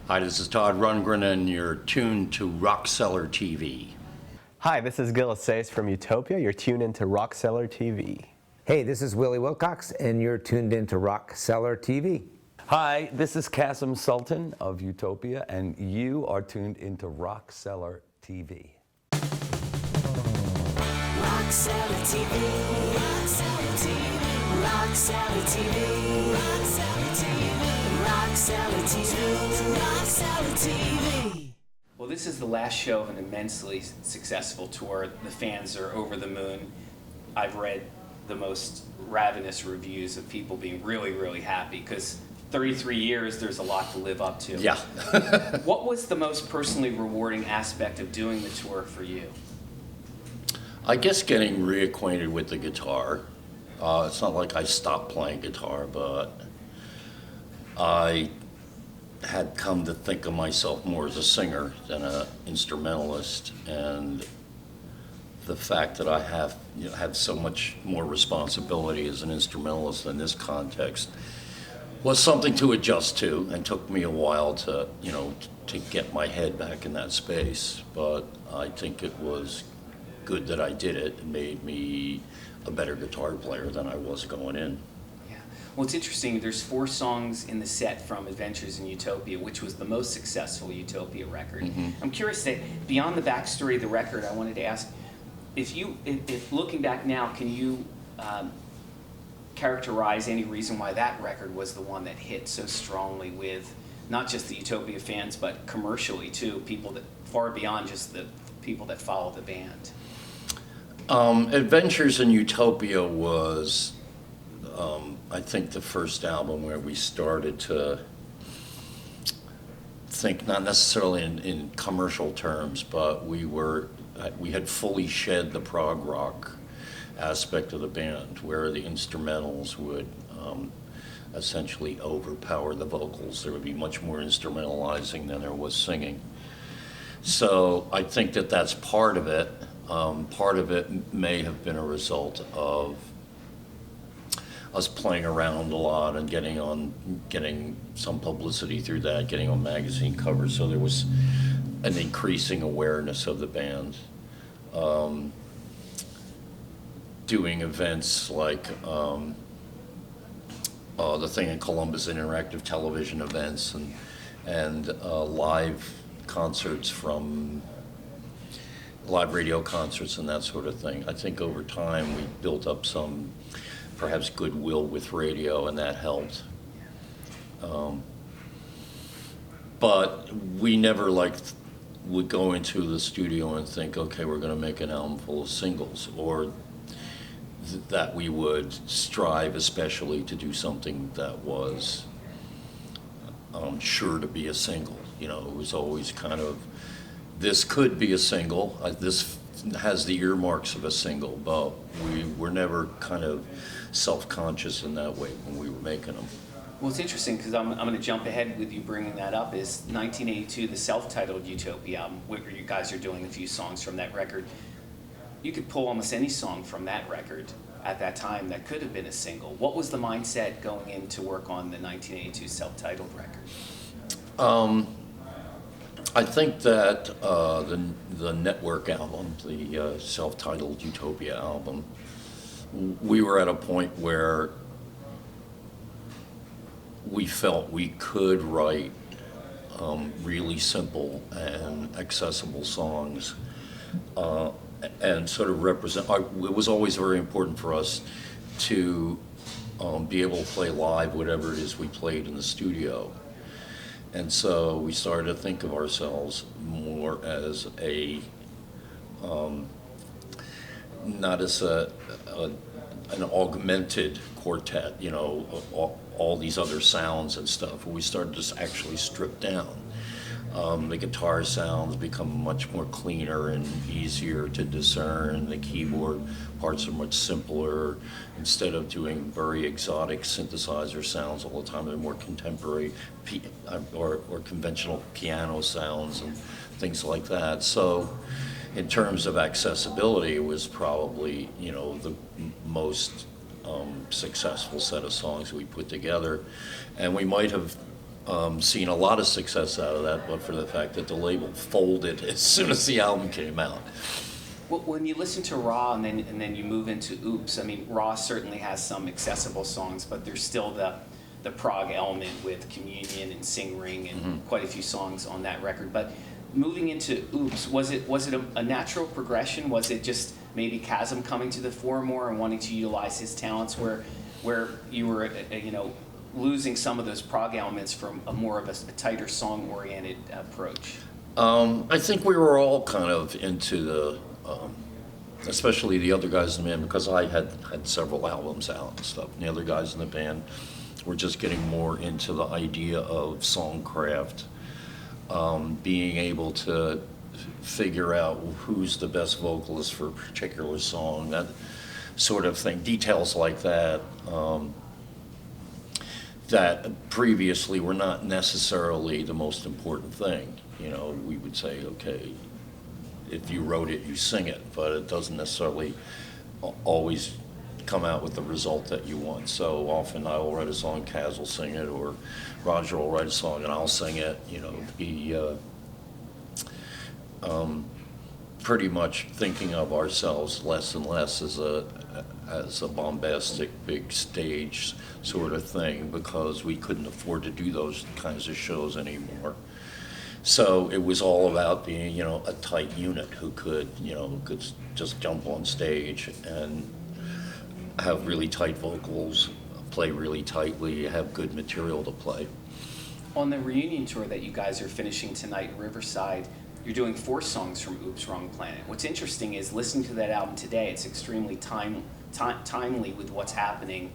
Hi, this is Todd Rundgren, and you're tuned to RockCellarTV. Hi, this is Assayas from Utopia. You're tuned into RockCellarTV. Hey, this is Willie Wilcox, and you're tuned into RockCellarTV. Hi, this is Kasim Sulton of Utopia, and you are tuned into RockCellarTV. RockCellarTV, RockCellarTV, RockCellarTV, RockCellarTV, RockCellarTV. Well, this is the last show of an immensely successful tour. The fans are over the moon. I've read the most ravenous reviews of people being really, really happy because 33 years, there's a lot to live up to. Yeah. What was the most personally rewarding aspect of doing the tour for you? I guess getting reacquainted with the guitar. It's not like I stopped playing guitar, but I had come to think of myself more as a singer than an instrumentalist, and the fact that I have had so much more responsibility as an instrumentalist in this context was something to adjust to, and took me a while to to get my head back in that space. But I think it was good that I did it. It made me a better guitar player than I was going in. Well, it's interesting. There's 4 songs in the set from Adventures in Utopia, which was the most successful Utopia record. Mm-hmm. I'm curious that beyond the backstory of the record, I wanted to ask if looking back now, can you characterize any reason why that record was the one that hit so strongly with not just the Utopia fans, but commercially too, people that far beyond just the people that follow the band? Adventures in Utopia was, I think, the first album where we started to think, not necessarily in commercial terms, but we had fully shed the prog rock aspect of the band, where the instrumentals would essentially overpower the vocals. There would be much more instrumentalizing than there was singing. So I think that that's part of it. Part of it may have been a result of us playing around a lot and getting some publicity through that, getting on magazine covers. So there was an increasing awareness of the band. Doing events like the thing in Columbus, interactive television events, and live concerts from live radio concerts and that sort of thing. I think over time we built up some perhaps goodwill with radio, and that helped. But we never would go into the studio and think, okay, we're going to make an album full of singles, or that we would strive especially to do something that was sure to be a single. It was always kind of, this could be a single, this has the earmarks of a single, but we were never kind of self-conscious in that way when we were making them. Well, it's interesting because I'm going to jump ahead with you bringing that up. Is 1982, the self-titled Utopia album, where you guys are doing a few songs from that record. You could pull almost any song from that record at that time that could have been a single. What was the mindset going in to work on the 1982 self-titled record? I think that the Network album, the self-titled Utopia album, we were at a point where we felt we could write really simple and accessible songs and sort of represent. It was always very important for us to be able to play live whatever it is we played in the studio. And so we started to think of ourselves more as not as an augmented quartet, all these other sounds and stuff. We started to actually strip down. The guitar sounds become much more cleaner and easier to discern. The keyboard parts are much simpler. Instead of doing very exotic synthesizer sounds all the time, they're more contemporary or conventional piano sounds and things like that. So in terms of accessibility, it was probably, the most successful set of songs we put together. And we might have seen a lot of success out of that, but for the fact that the label folded as soon as the album came out. Well, when you listen to Raw and then you move into Oops, I mean, Raw certainly has some accessible songs, but there's still the prog element with Communion and Sing Ring and quite a few songs on that record. But moving into Oops, was it a natural progression? Was it just maybe Kasim coming to the fore more and wanting to utilize his talents where you were, losing some of those prog elements from a more of a tighter song-oriented approach? I think we were all kind of into the, especially the other guys in the band, because I had several albums out and stuff. And the other guys in the band were just getting more into the idea of songcraft, being able to figure out who's the best vocalist for a particular song, that sort of thing, details like that. That previously were not necessarily the most important thing. We would say, okay, if you wrote it, you sing it, but it doesn't necessarily always come out with the result that you want. So often I will write a song, Kaz will sing it, or Roger will write a song and I'll sing it. Pretty much thinking of ourselves less and less as a bombastic big stage sort of thing, because we couldn't afford to do those kinds of shows anymore. So it was all about being, a tight unit who could just jump on stage and have really tight vocals, play really tightly, have good material to play. On the reunion tour that you guys are finishing tonight in Riverside, you're doing 4 songs from Oops, Wrong Planet. What's interesting is listening to that album today, it's extremely timely with what's happening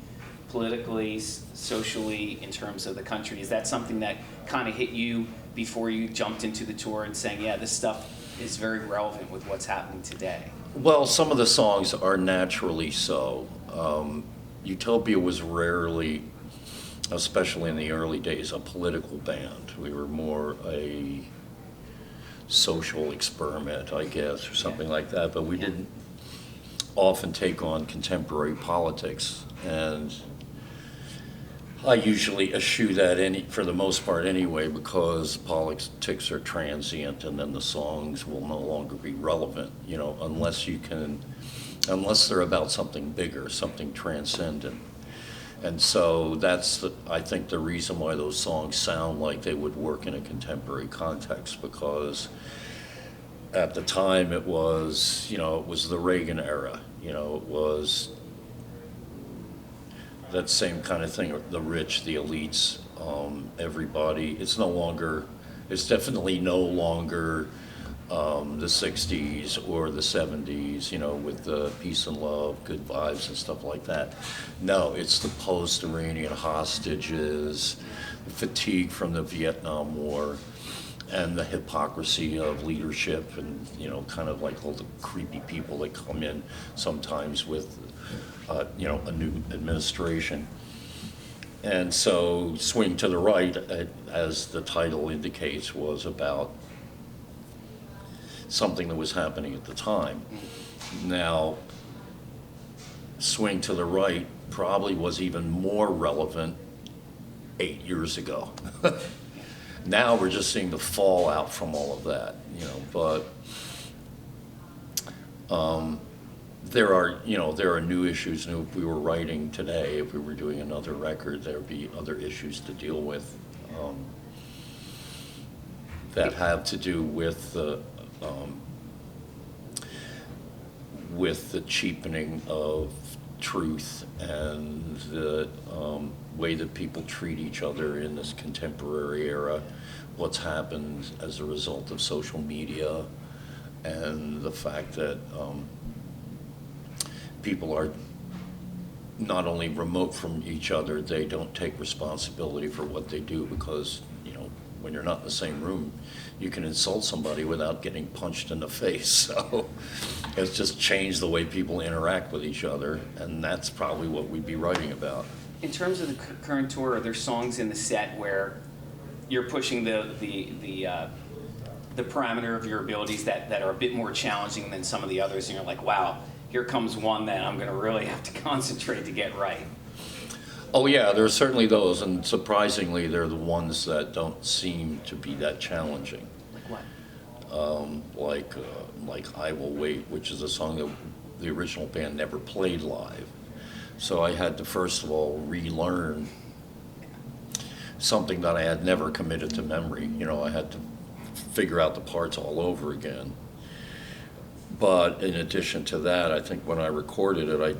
politically, socially, in terms of the country. Is that something that kind of hit you before you jumped into the tour and saying, yeah, this stuff is very relevant with what's happening today? Well, some of the songs are naturally so. Utopia was rarely, especially in the early days, a political band. We were more a social experiment, I guess, or something like that, but we didn't often take on contemporary politics. And I usually eschew that for the most part anyway, because politics are transient and then the songs will no longer be relevant, unless they're about something bigger, something transcendent. And so that's, I think, the reason why those songs sound like they would work in a contemporary context, because at the time it was the Reagan era, it was that same kind of thing, the rich, the elites, everybody. It's definitely no longer the 60s or the 70s, with the peace and love, good vibes and stuff like that. No, it's the post-Iranian hostages, the fatigue from the Vietnam War, and the hypocrisy of leadership, and kind of like all the creepy people that come in sometimes with a new administration. And so Swing to the Right, as the title indicates, was about something that was happening at the time. Now, Swing to the Right probably was even more relevant 8 years ago. Now we're just seeing the fallout from all of that, but there are new issues. And if we were writing today, if we were doing another record, there'd be other issues to deal with that have to do with the cheapening of truth and the way that people treat each other in this contemporary era, what's happened as a result of social media, and the fact that people are not only remote from each other, they don't take responsibility for what they do, because when you're not in the same room, you can insult somebody without getting punched in the face. So it's just changed the way people interact with each other, and that's probably what we'd be writing about. In terms of the current tour, are there songs in the set where you're pushing the parameter of your abilities that are a bit more challenging than some of the others, and you're like, wow, here comes one that I'm going to really have to concentrate to get right? Oh, yeah, there are certainly those, and surprisingly, they're the ones that don't seem to be that challenging. Like what? Like I Will Wait, which is a song that the original band never played live. So I had to, first of all, relearn something that I had never committed to memory. You know, I had to figure out the parts all over again. But in addition to that, I think when I recorded it, I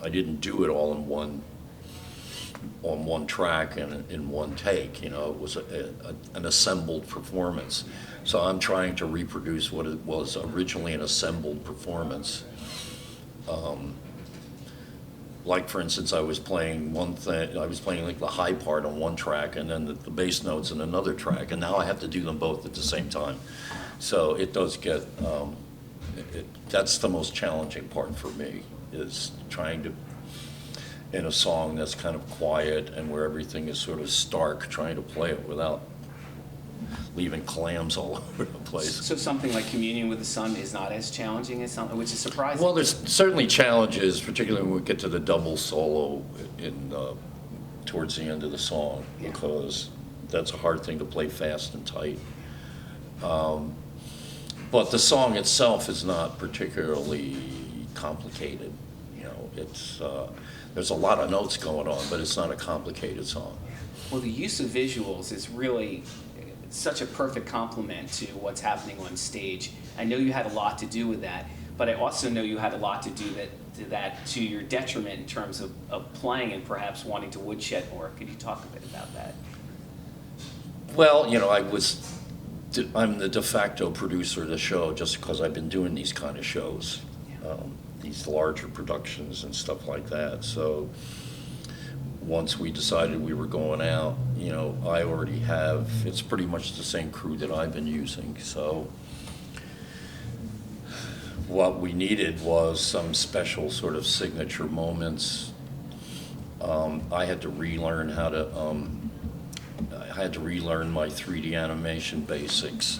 didn't do it all on one track and in one take. You know, it was an assembled performance. So I'm trying to reproduce what it was originally an assembled performance. Like, for instance, I was playing like the high part on one track and then the bass notes in another track, and now I have to do them both at the same time. So it does get, that's the most challenging part for me, is trying to, in a song that's kind of quiet and where everything is sort of stark, trying to play it without leaving clams all over the place. So something like Communion with the Sun is not as challenging as something, which is surprising. Well, there's certainly challenges, particularly when we get to the double solo towards the end of the song, because that's a hard thing to play fast and tight. But the song itself is not particularly complicated. You know, there's a lot of notes going on, but it's not a complicated song. Well, the use of visuals is really such a perfect complement to what's happening on stage. I know you had a lot to do with that, but I also know you had a lot to do to your detriment in terms of playing and perhaps wanting to woodshed more. Could you talk a bit about that? Well, you know, I'm the de facto producer of the show just because I've been doing these kind of shows, these larger productions and stuff like that. So once we decided we were going out, you know, I already have, it's pretty much the same crew that I've been using. So what we needed was some special sort of signature moments. I had to relearn how to, I had to relearn my 3D animation basics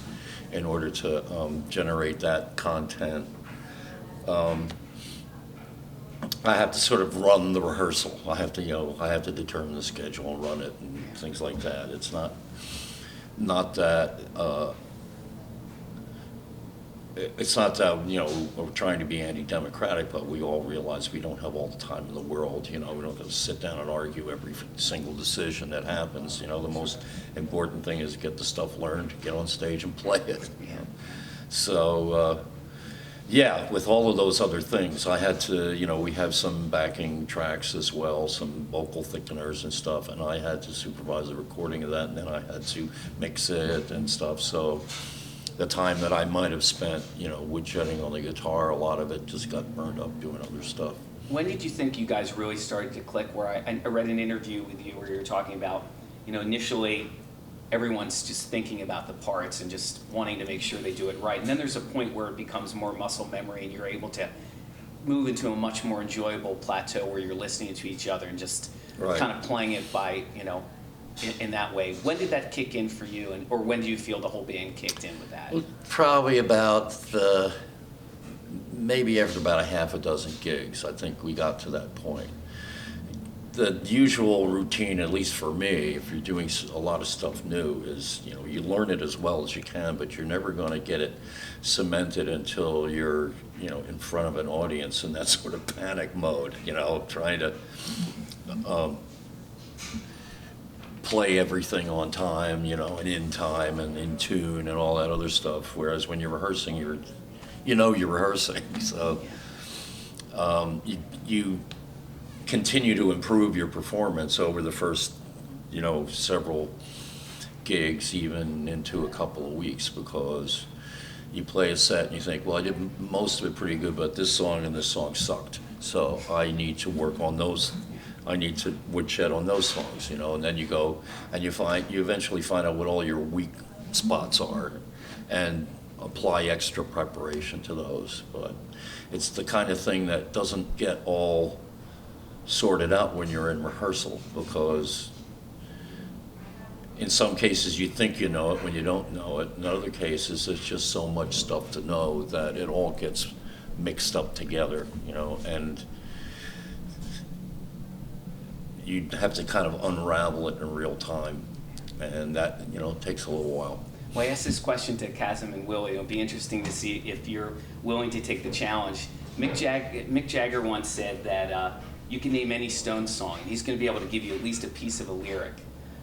in order to generate that content. I have to sort of run the rehearsal. I have to determine the schedule and run it and things like that. It's not that, it's not that, you know, we're trying to be anti-democratic, but we all realize we don't have all the time in the world. You know, we don't have to sit down and argue every single decision that happens. You know, the most important thing is to get the stuff learned, get on stage and play it. You know? So, yeah, with all of those other things, I had to, you know, we have some backing tracks as well, some vocal thickeners and stuff, and I had to supervise the recording of that, and then I had to mix it and stuff. So the time that I might have spent, you know, woodshedding on the guitar, a lot of it just got burned up doing other stuff. When did you think you guys really started to click? Where I read an interview with you where you were talking about, you know, initially everyone's just thinking about the parts and just wanting to make sure they do it right. And then there's a point where it becomes more muscle memory and you're able to move into a much more enjoyable plateau where you're listening to each other and just kind of playing it by, you know, in that way. When did that kick in for you, or when do you feel the whole band kicked in with that? Well, probably about maybe after about a half a dozen gigs, I think we got to that point. The usual routine, at least for me, if you're doing a lot of stuff new, is, you know, you learn it as well as you can, but you're never going to get it cemented until you're, you know, in front of an audience in that sort of panic mode, you know, trying to play everything on time, you know, and in time and in tune and all that other stuff. Whereas when you're rehearsing, you're rehearsing. So you continue to improve your performance over the first, you know, several gigs, even into a couple of weeks, because you play a set and you think, well, I did most of it pretty good, but this song and this song sucked. So I need to work on those. I need to woodshed on those songs, you know, and then you go and you eventually find out what all your weak spots are and apply extra preparation to those. But it's the kind of thing that doesn't get all sorted out when you're in rehearsal, because in some cases you think you know it when you don't know it. In other cases, there's just so much stuff to know that it all gets mixed up together, you know, and you'd have to kind of unravel it in real time, and that, takes a little while. Well, I asked this question to Kasim and Willie. It'll be interesting to see if you're willing to take the challenge. Mick Jagger once said that you can name any Stones song. He's going to be able to give you at least a piece of a lyric.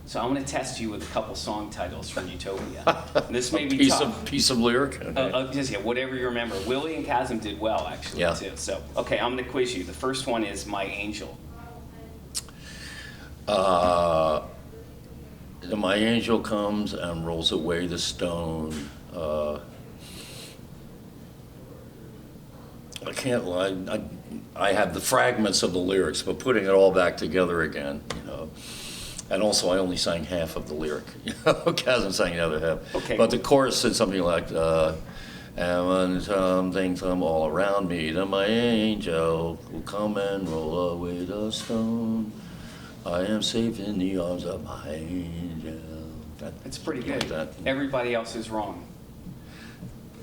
So I'm going to test you with a couple song titles from Utopia. And this may be tough. Piece of lyric? Just whatever you remember. Willie and Kasim did well, actually, Yeah. too. So, okay, I'm going to quiz you. The first one is My Angel. My angel comes and rolls away the stone. I can't lie. I have the fragments of the lyrics, but putting it all back together again, And also, I only sang half of the lyric. Kasim sang the other half. Okay. But the chorus said something like, and when something come all around me, then my angel will come and roll away the stone. I am safe in the arms of my angel. That's pretty like good. that. Everybody else is wrong.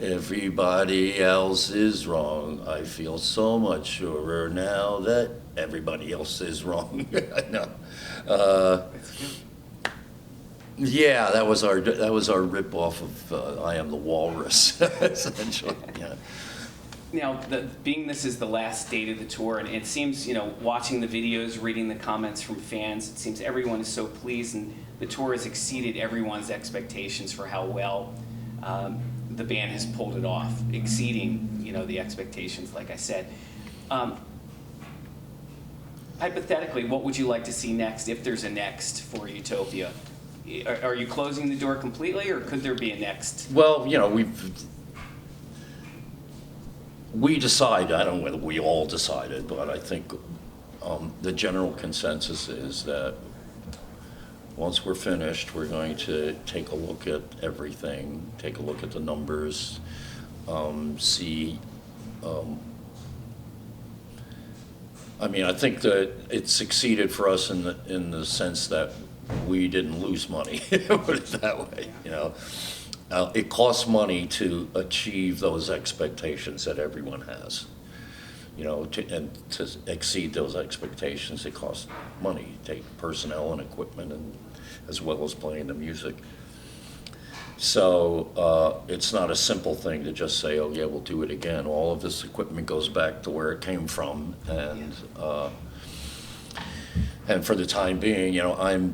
Everybody else is wrong. I feel so much surer now that everybody else is wrong. I know. That's good. Yeah, that was our rip off of I Am the Walrus, essentially. Yeah. Now, being this is the last date of the tour, and it seems, watching the videos, reading the comments from fans, it seems everyone is so pleased, and the tour has exceeded everyone's expectations for how well the band has pulled it off, exceeding, the expectations, like I said. Hypothetically, what would you like to see next, if there's a next for Utopia? Are you closing the door completely, or could there be a next? Well, we decided, I don't know whether we all decided, but I think the general consensus is that once we're finished, we're going to take a look at everything, take a look at the numbers, see. I think that it succeeded for us in the sense that we didn't lose money, put it that way, It costs money to achieve those expectations that everyone has. And to exceed those expectations, it costs money. Take personnel and equipment, and as well as playing the music. So it's not a simple thing to just say, oh yeah, we'll do it again. All of this equipment goes back to where it came from, and for the time being, I'm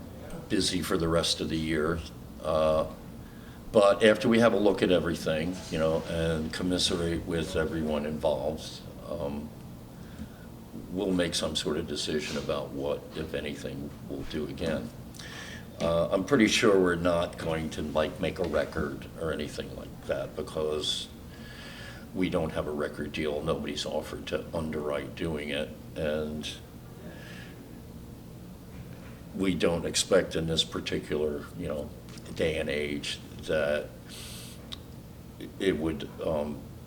busy for the rest of the year. But after we have a look at everything, and commiserate with everyone involved, we'll make some sort of decision about what, if anything, we'll do again. I'm pretty sure we're not going to make a record or anything like that, because we don't have a record deal. Nobody's offered to underwrite doing it, and we don't expect in this particular, day and age that it would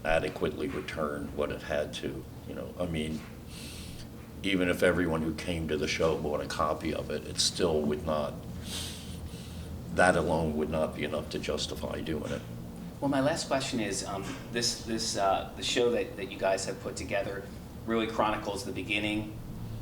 adequately return what it had to. Even if everyone who came to the show bought a copy of it, it still would not. That alone would not be enough to justify doing it. Well, my last question is, the show that you guys have put together really chronicles the beginning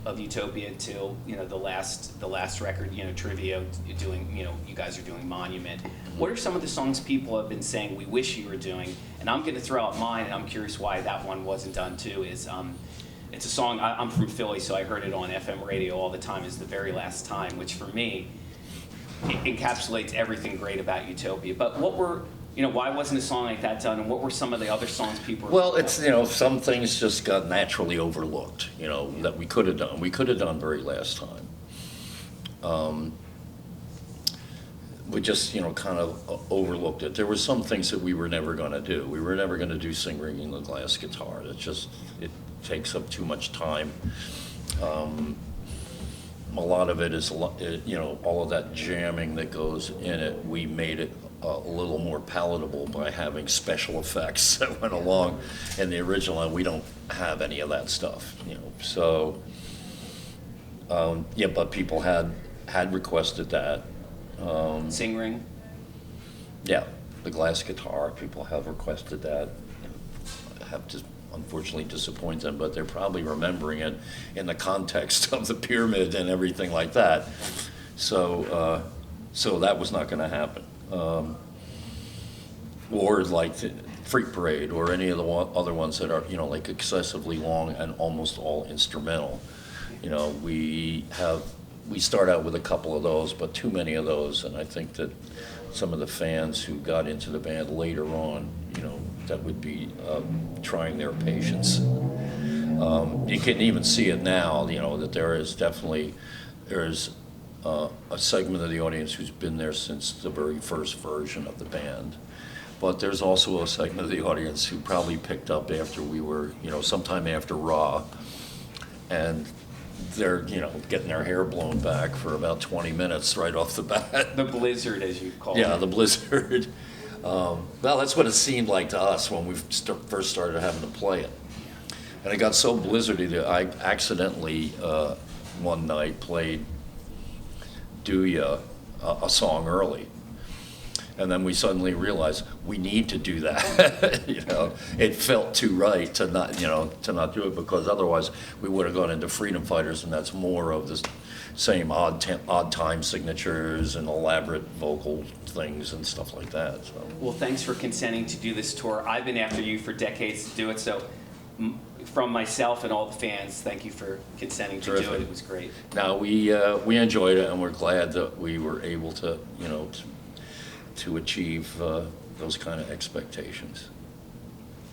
of Utopia till the last record, Trivia, doing you guys are doing Monument. What are some of the songs people have been saying we wish you were doing? And I'm going to throw out mine, and I'm curious why that one wasn't done too. It's a song, I'm from Philly, so I heard it on FM radio all the time. Is The Very Last Time, which for me it encapsulates everything great about Utopia. But what were why wasn't a song like that done, and what were some of the other songs people were? Well, it's, some things just got naturally overlooked, that we could have done. We could have done Very Last Time. We just, kind of overlooked it. There were some things that we were never going to do. We were never going to do Sing Ringing the Glass Guitar. It takes up too much time. A lot of it is, all of that jamming that goes in it, we made it a little more palatable by having special effects that went along in the original, and we don't have any of that stuff, So, yeah, but people had requested that. Sing Ring? Yeah, the glass guitar, people have requested that. I have to unfortunately disappoint them, but they're probably remembering it in the context of the pyramid and everything like that. So, so that was not going to happen. Or like the Freak Parade or any of the other ones that are, like excessively long and almost all instrumental. We start out with a couple of those, but too many of those, and I think that some of the fans who got into the band later on, that would be trying their patience. You can even see it now, that there's a segment of the audience who's been there since the very first version of the band. But there's also a segment of the audience who probably picked up after we were, sometime after Raw, and they're, getting their hair blown back for about 20 minutes right off the bat. The blizzard, as you call it. Yeah, the blizzard. Well, that's what it seemed like to us when we first started having to play it. And it got so blizzardy that I accidentally, one night, played Do Ya, a song early. And then we suddenly realized we need to do that. It felt too right to not do it, because otherwise we would have gone into Freedom Fighters, and that's more of the same odd time signatures and elaborate vocal things and stuff like that. So. Well, thanks for consenting to do this tour. I've been after you for decades to do it, so from myself and all the fans, thank you for consenting to do it. It was great. Now, we enjoyed it, and we're glad that we were able to, to achieve those kind of expectations.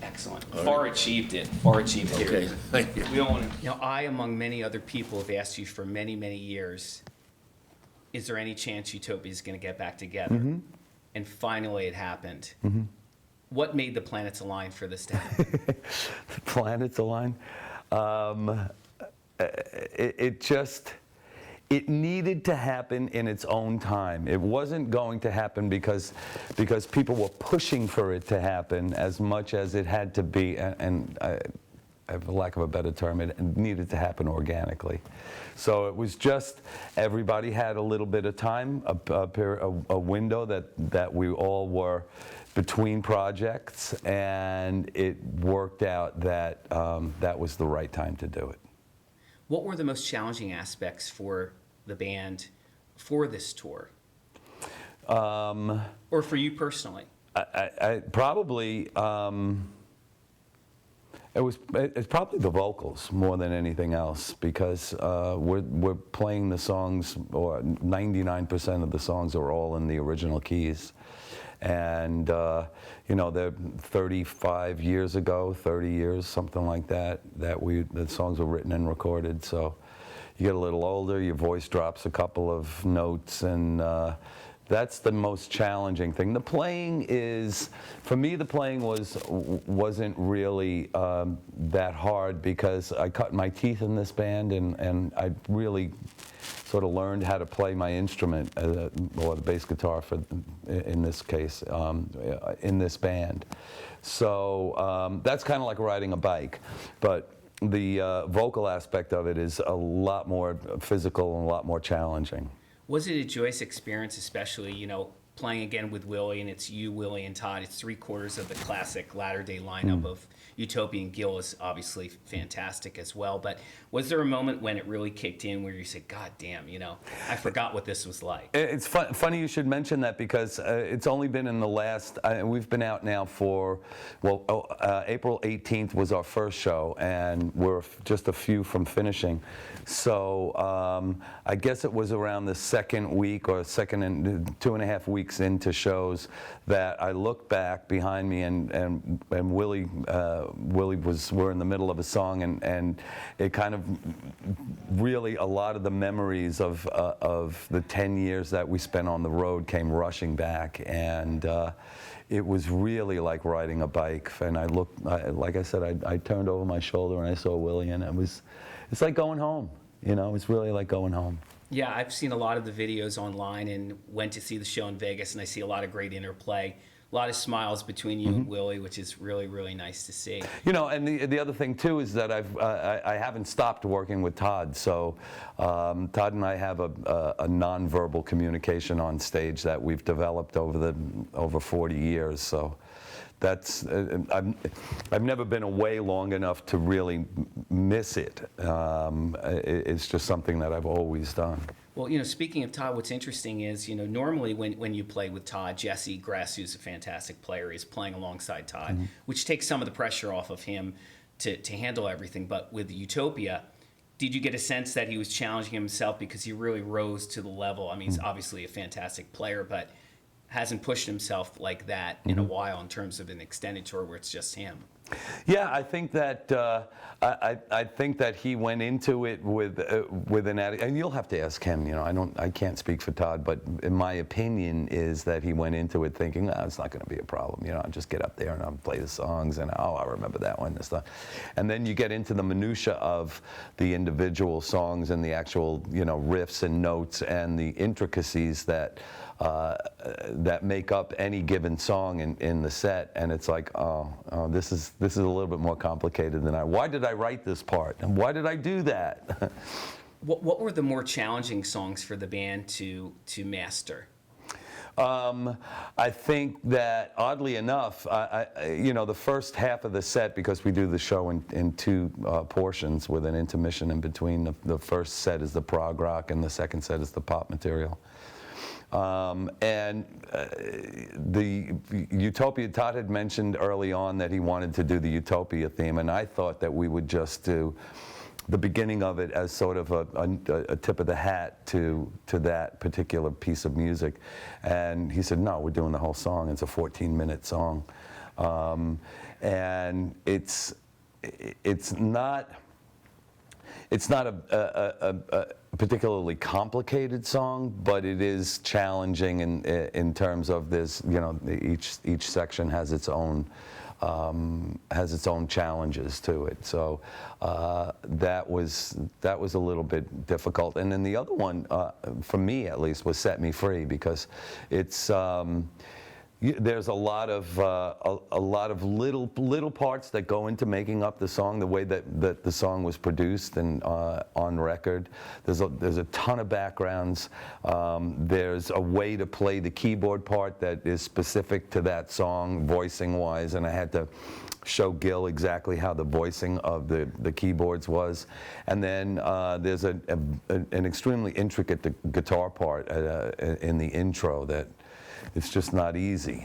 Excellent. All Far right. achieved it. Far achieved it. Okay, thank you. We don't want to. I, among many other people, have asked you for many, many years, is there any chance Utopia is going to get back together? Mm-hmm. And finally it happened. Mm-hmm. What made the planets align for this to happen? The planets align. It needed to happen in its own time. It wasn't going to happen because people were pushing for it to happen as much as it had to be, and for lack of a better term, it needed to happen organically. So it was just, everybody had a little bit of time, a window that we all were between projects, and it worked out that that was the right time to do it. What were the most challenging aspects for the band for this tour? Or for you personally? I probably, it's probably the vocals more than anything else, because we're playing the songs, or 99% of the songs are all in the original keys. And, they're 35 years ago, 30 years, something like that, the songs were written and recorded. So you get a little older, your voice drops a couple of notes, and that's the most challenging thing. The playing is, for me, the playing wasn't really that hard, because I cut my teeth in this band, and I really sort of learned how to play my instrument, or the bass guitar in this case, in this band. So that's kind of like riding a bike, but the vocal aspect of it is a lot more physical and a lot more challenging. Was it a joyous experience, especially, playing again with Willie, and it's you, Willie, and Todd? It's 3/4 of the classic latter-day lineup of Utopia, and Gil is obviously fantastic as well. But was there a moment when it really kicked in where you said, God damn, I forgot what this was like? It's funny you should mention that, because it's only been in the last, we've been out now for, April 18th was our first show, and we're just a few from finishing. So I guess it was around the second week, or second and 2.5 weeks into shows, that I looked back behind me, and Willie we're in the middle of a song, and it kind of really, a lot of the memories of the 10 years that we spent on the road came rushing back, and it was really like riding a bike. And I looked, like I said, I turned over my shoulder and I saw Willie, and it's like going home. It's really like going home. Yeah, I've seen a lot of the videos online and went to see the show in Vegas, and I see a lot of great interplay, a lot of smiles between you and Willie, which is really, really nice to see. And the other thing too is that I haven't stopped working with Todd. So Todd and I have a nonverbal communication on stage that we've developed over 40 years. So that's I've never been away long enough to really miss it. It's just something that I've always done. Well, speaking of Todd, what's interesting is, normally when you play with Todd, Jesse Grass, who's a fantastic player, is playing alongside Todd, which takes some of the pressure off of him to handle everything. But with Utopia, did you get a sense that he was challenging himself because he really rose to the level? I mean, he's obviously a fantastic player, but hasn't pushed himself like that in a while in terms of an extended tour where it's just him. Yeah, I think that I think that he went into it with an attitude, and you'll have to ask him. I can't speak for Todd, but in my opinion is that he went into it thinking, it's not going to be a problem. I'll just get up there and I'll play the songs, and I remember that one and stuff. And then you get into the minutia of the individual songs and the actual riffs and notes and the intricacies that make up any given song in the set, and it's like, this is a little bit more complicated than why did I write this part and why did I do that? What were the more challenging songs for the band to master? I think that oddly enough, the first half of the set, because we do the show in two portions with an intermission in between. The first set is the prog rock, and the second set is the pop material. The Utopia, Todd had mentioned early on that he wanted to do the Utopia theme, and I thought that we would just do the beginning of it as sort of a tip of the hat to that particular piece of music. And he said, no, we're doing the whole song. It's a 14-minute song. And it's not a particularly complicated song, but it is challenging in terms of this. Each section has its own challenges to it. So that was a little bit difficult. And then the other one, for me at least, was Set Me Free, because it's. There's a lot of little parts that go into making up the song, the way that the song was produced and on record. There's a ton of backgrounds. There's a way to play the keyboard part that is specific to that song, voicing wise, and I had to show Gil exactly how the voicing of the keyboards was. And then there's an extremely intricate guitar part in the intro that. It's just not easy.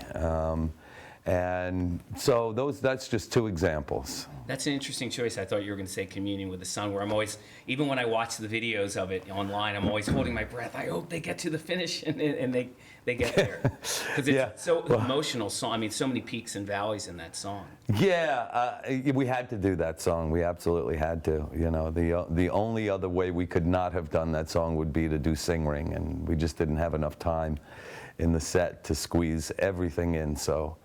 And so that's just two examples. That's an interesting choice. I thought you were going to say Communion with the Sun, where I'm always, even when I watch the videos of it online, I'm always holding my breath. I hope they get to the finish and they get there. Because it's so emotional song. I mean, so many peaks and valleys in that song. Yeah, we had to do that song. We absolutely had to. The only other way we could not have done that song would be to do Sing Ring, and we just didn't have enough time in the set to squeeze everything in, so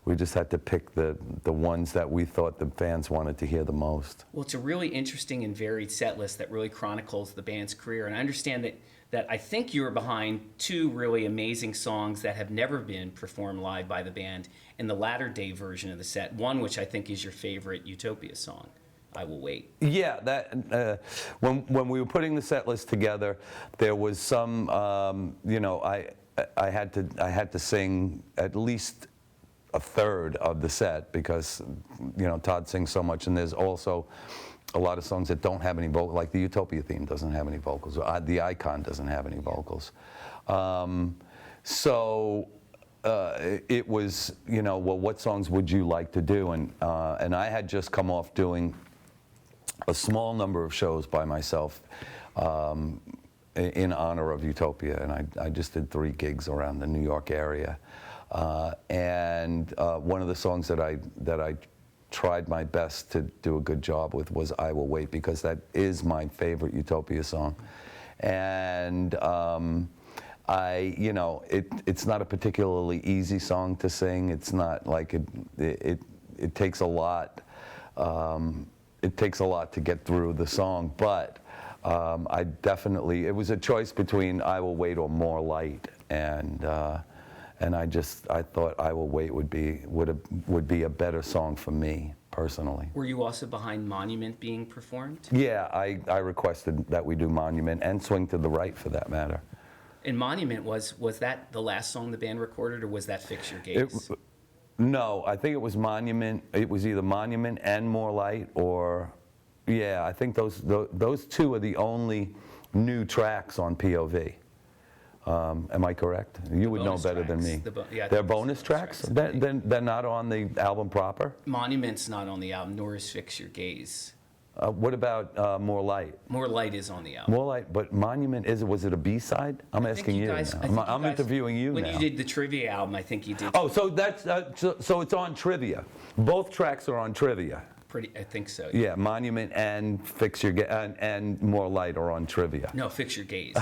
we just had to pick the ones that we thought the fans wanted to hear the most. Well, it's a really interesting and varied set list that really chronicles the band's career, and I understand that I think you were behind two really amazing songs that have never been performed live by the band in the latter day version of the set, one which I think is your favorite Utopia song, I Will Wait. Yeah, that when we were putting the set list together, there was some, I had to sing at least a third of the set because, Todd sings so much, and there's also a lot of songs that don't have any vocals, like the Utopia theme doesn't have any vocals, or the Icon doesn't have any vocals. It was, well, what songs would you like to do? And I had just come off doing a small number of shows by myself in honor of Utopia, and I just did 3 gigs around the New York area. And one of the songs that I tried my best to do a good job with was I Will Wait, because that is my favorite Utopia song. And it's not a particularly easy song to sing. It's not like it takes a lot. It takes a lot to get through the song, but it was a choice between I Will Wait or More Light, and I thought I Will Wait would be a better song for me personally. Were you also behind Monument being performed? Yeah, I requested that we do Monument and Swing to the Right, for that matter. And Monument, was that the last song the band recorded, or was that Fix Your Gaze? No, I think it was Monument. It was either Monument and More Light, or yeah, I think those two are the only new tracks on POV. Am I correct? You would know bonus better than me. tracks. Yeah, I They're think it's bonus the tracks? bonus tracks. They're not on the album proper? Monument's not on the album, nor is Fix Your Gaze. What about More Light? More Light is on the album. More Light, but Monument, was it a B-side? I'm I think asking you guys- I now. think you I'm guys- interviewing you when now. you did the trivia album, I think you did. Oh, so that's so it's on Trivia. Both tracks are on Trivia. I think so. Yeah, Monument and Fix Your and More Light are on Trivia. No, Fix Your Gaze.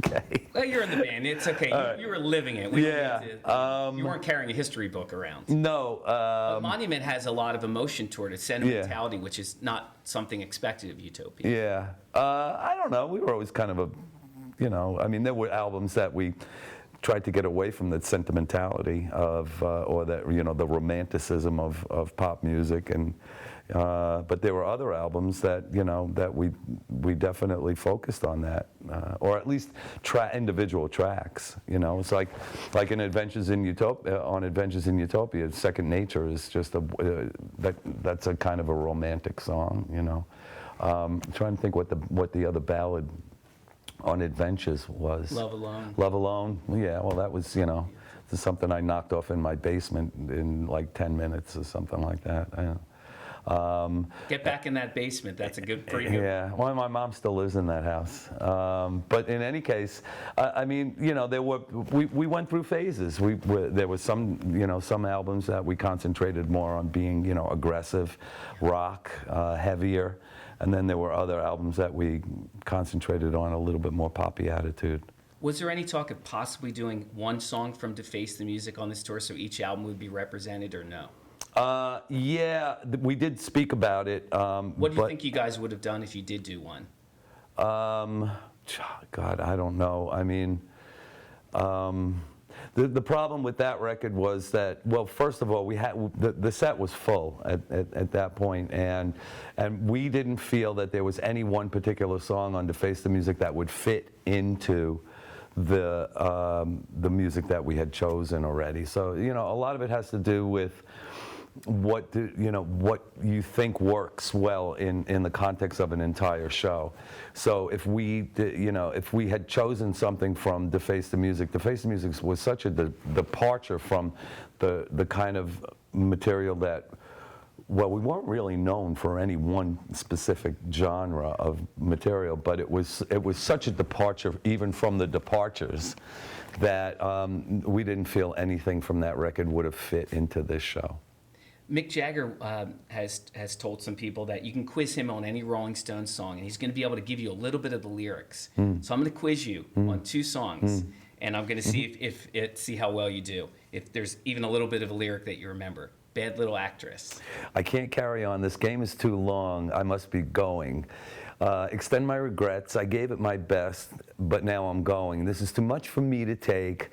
Okay. Well, you're in the band. It's okay. You were living it. We don't Yeah, need to- you weren't carrying a history book around. No. But Monument has a lot of emotion toward it, sentimentality, which is not something expected of Utopia. Yeah. I don't know. We were always kind of I mean, there were albums that we tried to get away from the sentimentality of, or that, the romanticism of pop music, and but there were other albums that, that we definitely focused on that, or at least individual tracks. It's like in Adventures in Utopia. On Adventures in Utopia, Second Nature is just that's a kind of a romantic song. I'm trying to think what the other ballad on Adventures was. Love Alone. Love Alone. Yeah, well, that was, it's something I knocked off in my basement in like 10 minutes or something like that. Get back in that basement. That's a pretty good. Yeah, well, my mom still lives in that house. But in any case, I mean, we went through phases. There was some albums that we concentrated more on being, aggressive, rock, heavier. And then there were other albums that we concentrated on a little bit more poppy attitude. Was there any talk of possibly doing one song from Deface the Music on this tour so each album would be represented, or no? Yeah, we did speak about it. What do you think you guys would have done if you did do one? God, I don't know. I mean, the problem with that record was that, well, first of all, we had the set was full at that point, and we didn't feel that there was any one particular song on Deface the Music that would fit into the music that we had chosen already. So a lot of it has to do with what you think works well in the context of an entire show. So if we had chosen something from Deface the Music was such a departure from the kind of material that, well, we weren't really known for any one specific genre of material, but it was such a departure even from the departures that we didn't feel anything from that record would have fit into this show. Mick Jagger has told some people that you can quiz him on any Rolling Stones song, and he's going to be able to give you a little bit of the lyrics. So I'm going to quiz you on 2 songs, and I'm going to see see how well you do. If there's even a little bit of a lyric that you remember. Bad Little Actress. I can't carry on. This game is too long. I must be going. Extend my regrets. I gave it my best, but now I'm going. This is too much for me to take.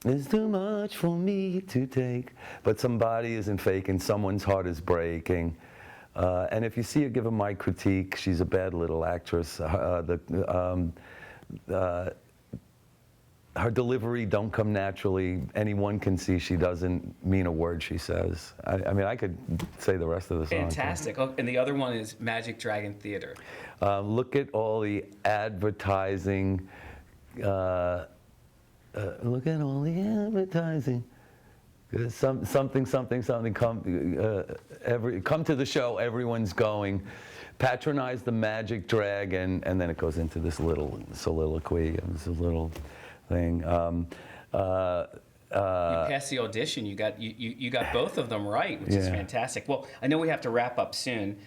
It's too much for me to take, but somebody isn't faking, someone's heart is breaking. And if you see her give her my critique, she's a bad little actress. Her delivery don't come naturally. Anyone can see she doesn't mean a word she says. I mean, I could say the rest of the song. Fantastic. Oh, and the other one is Magic Dragon Theater. Look at all the advertising. Look at all the advertising. Something. Come to the show. Everyone's going. Patronize the Magic Dragon, and then it goes into this little soliloquy. This little thing. You passed the audition. You got both of them right, which is fantastic. Well, I know we have to wrap up soon.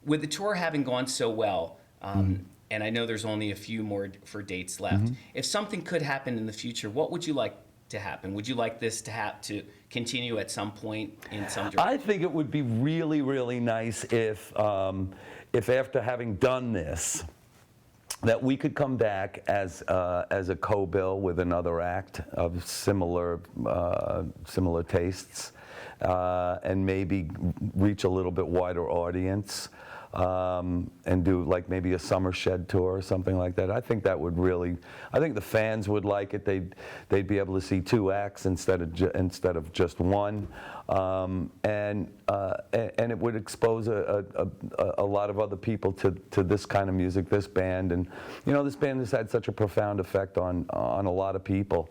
With the tour having gone so well, and I know there's only a few more for dates left. If something could happen in the future, what would you like to happen? Would you like this to continue at some point in some direction? I think it would be really, really nice if after having done this, that we could come back as a co-bill with another act of similar tastes, and maybe reach a little bit wider audience. and do like maybe a summer shed tour or something like that. I think that would really, I think the fans would like it. They'd be able to see 2 acts instead of just one, and it would expose a lot of other people to this kind of music, this band, and this band has had such a profound effect on a lot of people.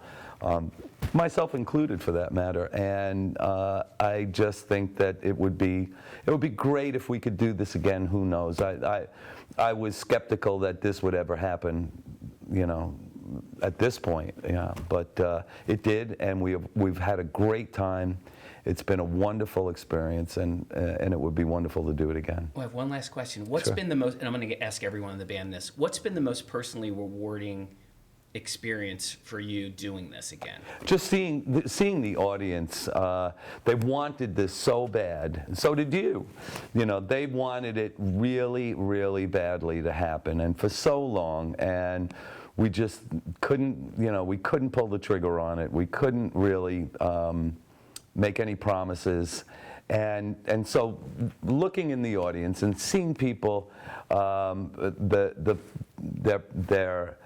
Myself included, for that matter, and I just think that it would be great if we could do this again. Who knows? I was skeptical that this would ever happen, at this point. Yeah, but it did, and we've had a great time. It's been a wonderful experience, and it would be wonderful to do it again. Well, I have one last question. What's been the most, and I'm going to ask everyone in the band this, what's been the most personally rewarding experience for you doing this again? Just seeing the audience. They wanted this so bad. So did you. They wanted it really, really badly to happen, and for so long, and we just couldn't, we couldn't pull the trigger on it. We couldn't really make any promises. And so looking in the audience and seeing people, their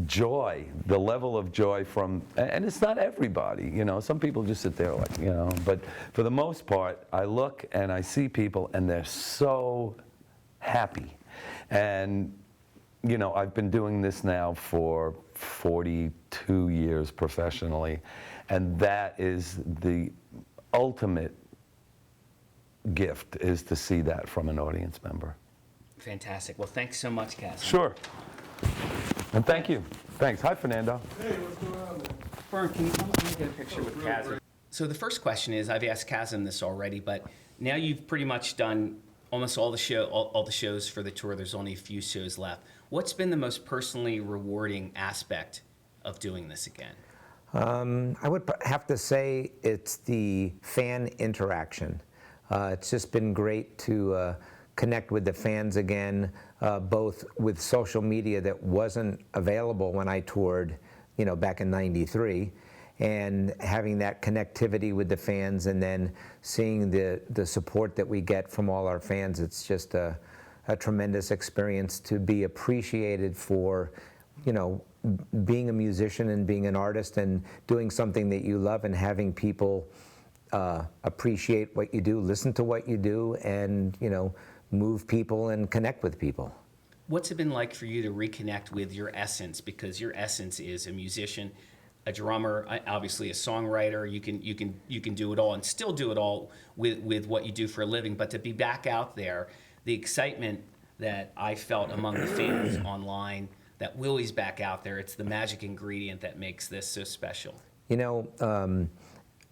joy, the level of joy from, and it's not everybody, some people just sit there like, but for the most part, I look and I see people and they're so happy. And, I've been doing this now for 42 years professionally, and that is the ultimate gift, is to see that from an audience member. Fantastic. Well, thanks so much, Kasim. Sure. And thank you. Thanks. Hi, Fernando. Hey, what's going on, man? Vern, can you come and get a picture with Kasim? So the first question is, I've asked Kasim this already, but now you've pretty much done almost all the shows for the tour. There's only a few shows left. What's been the most personally rewarding aspect of doing this again? I would have to say it's the fan interaction. It's just been great to connect with the fans again, both with social media that wasn't available when I toured, back in '93, and having that connectivity with the fans, and then seeing the support that we get from all our fans. It's just a tremendous experience to be appreciated for, being a musician and being an artist and doing something that you love, and having people appreciate what you do, listen to what you do, and move people and connect with people. What's it been like for you to reconnect with your essence? Because your essence is a musician, a drummer, obviously a songwriter. You can do it all and still do it all with what you do for a living. But to be back out there, the excitement that I felt among the fans online, that Willie's back out there, it's the magic ingredient that makes this so special.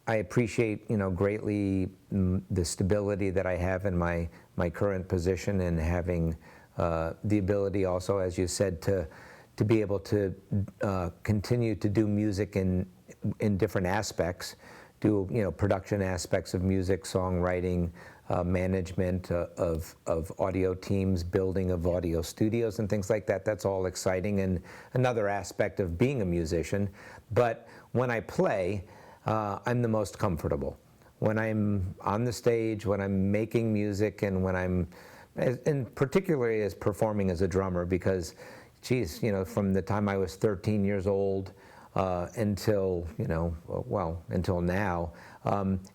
I appreciate, greatly the stability that I have in my current position, and having the ability also, as you said, to be able to continue to do music in different aspects, do production aspects of music, songwriting, management of audio teams, building of audio studios and things like that. That's all exciting and another aspect of being a musician. But when I play, I'm the most comfortable. When I'm on the stage, when I'm making music, and when I'm, and particularly as performing as a drummer, because, geez, from the time I was 13 years old until, until now,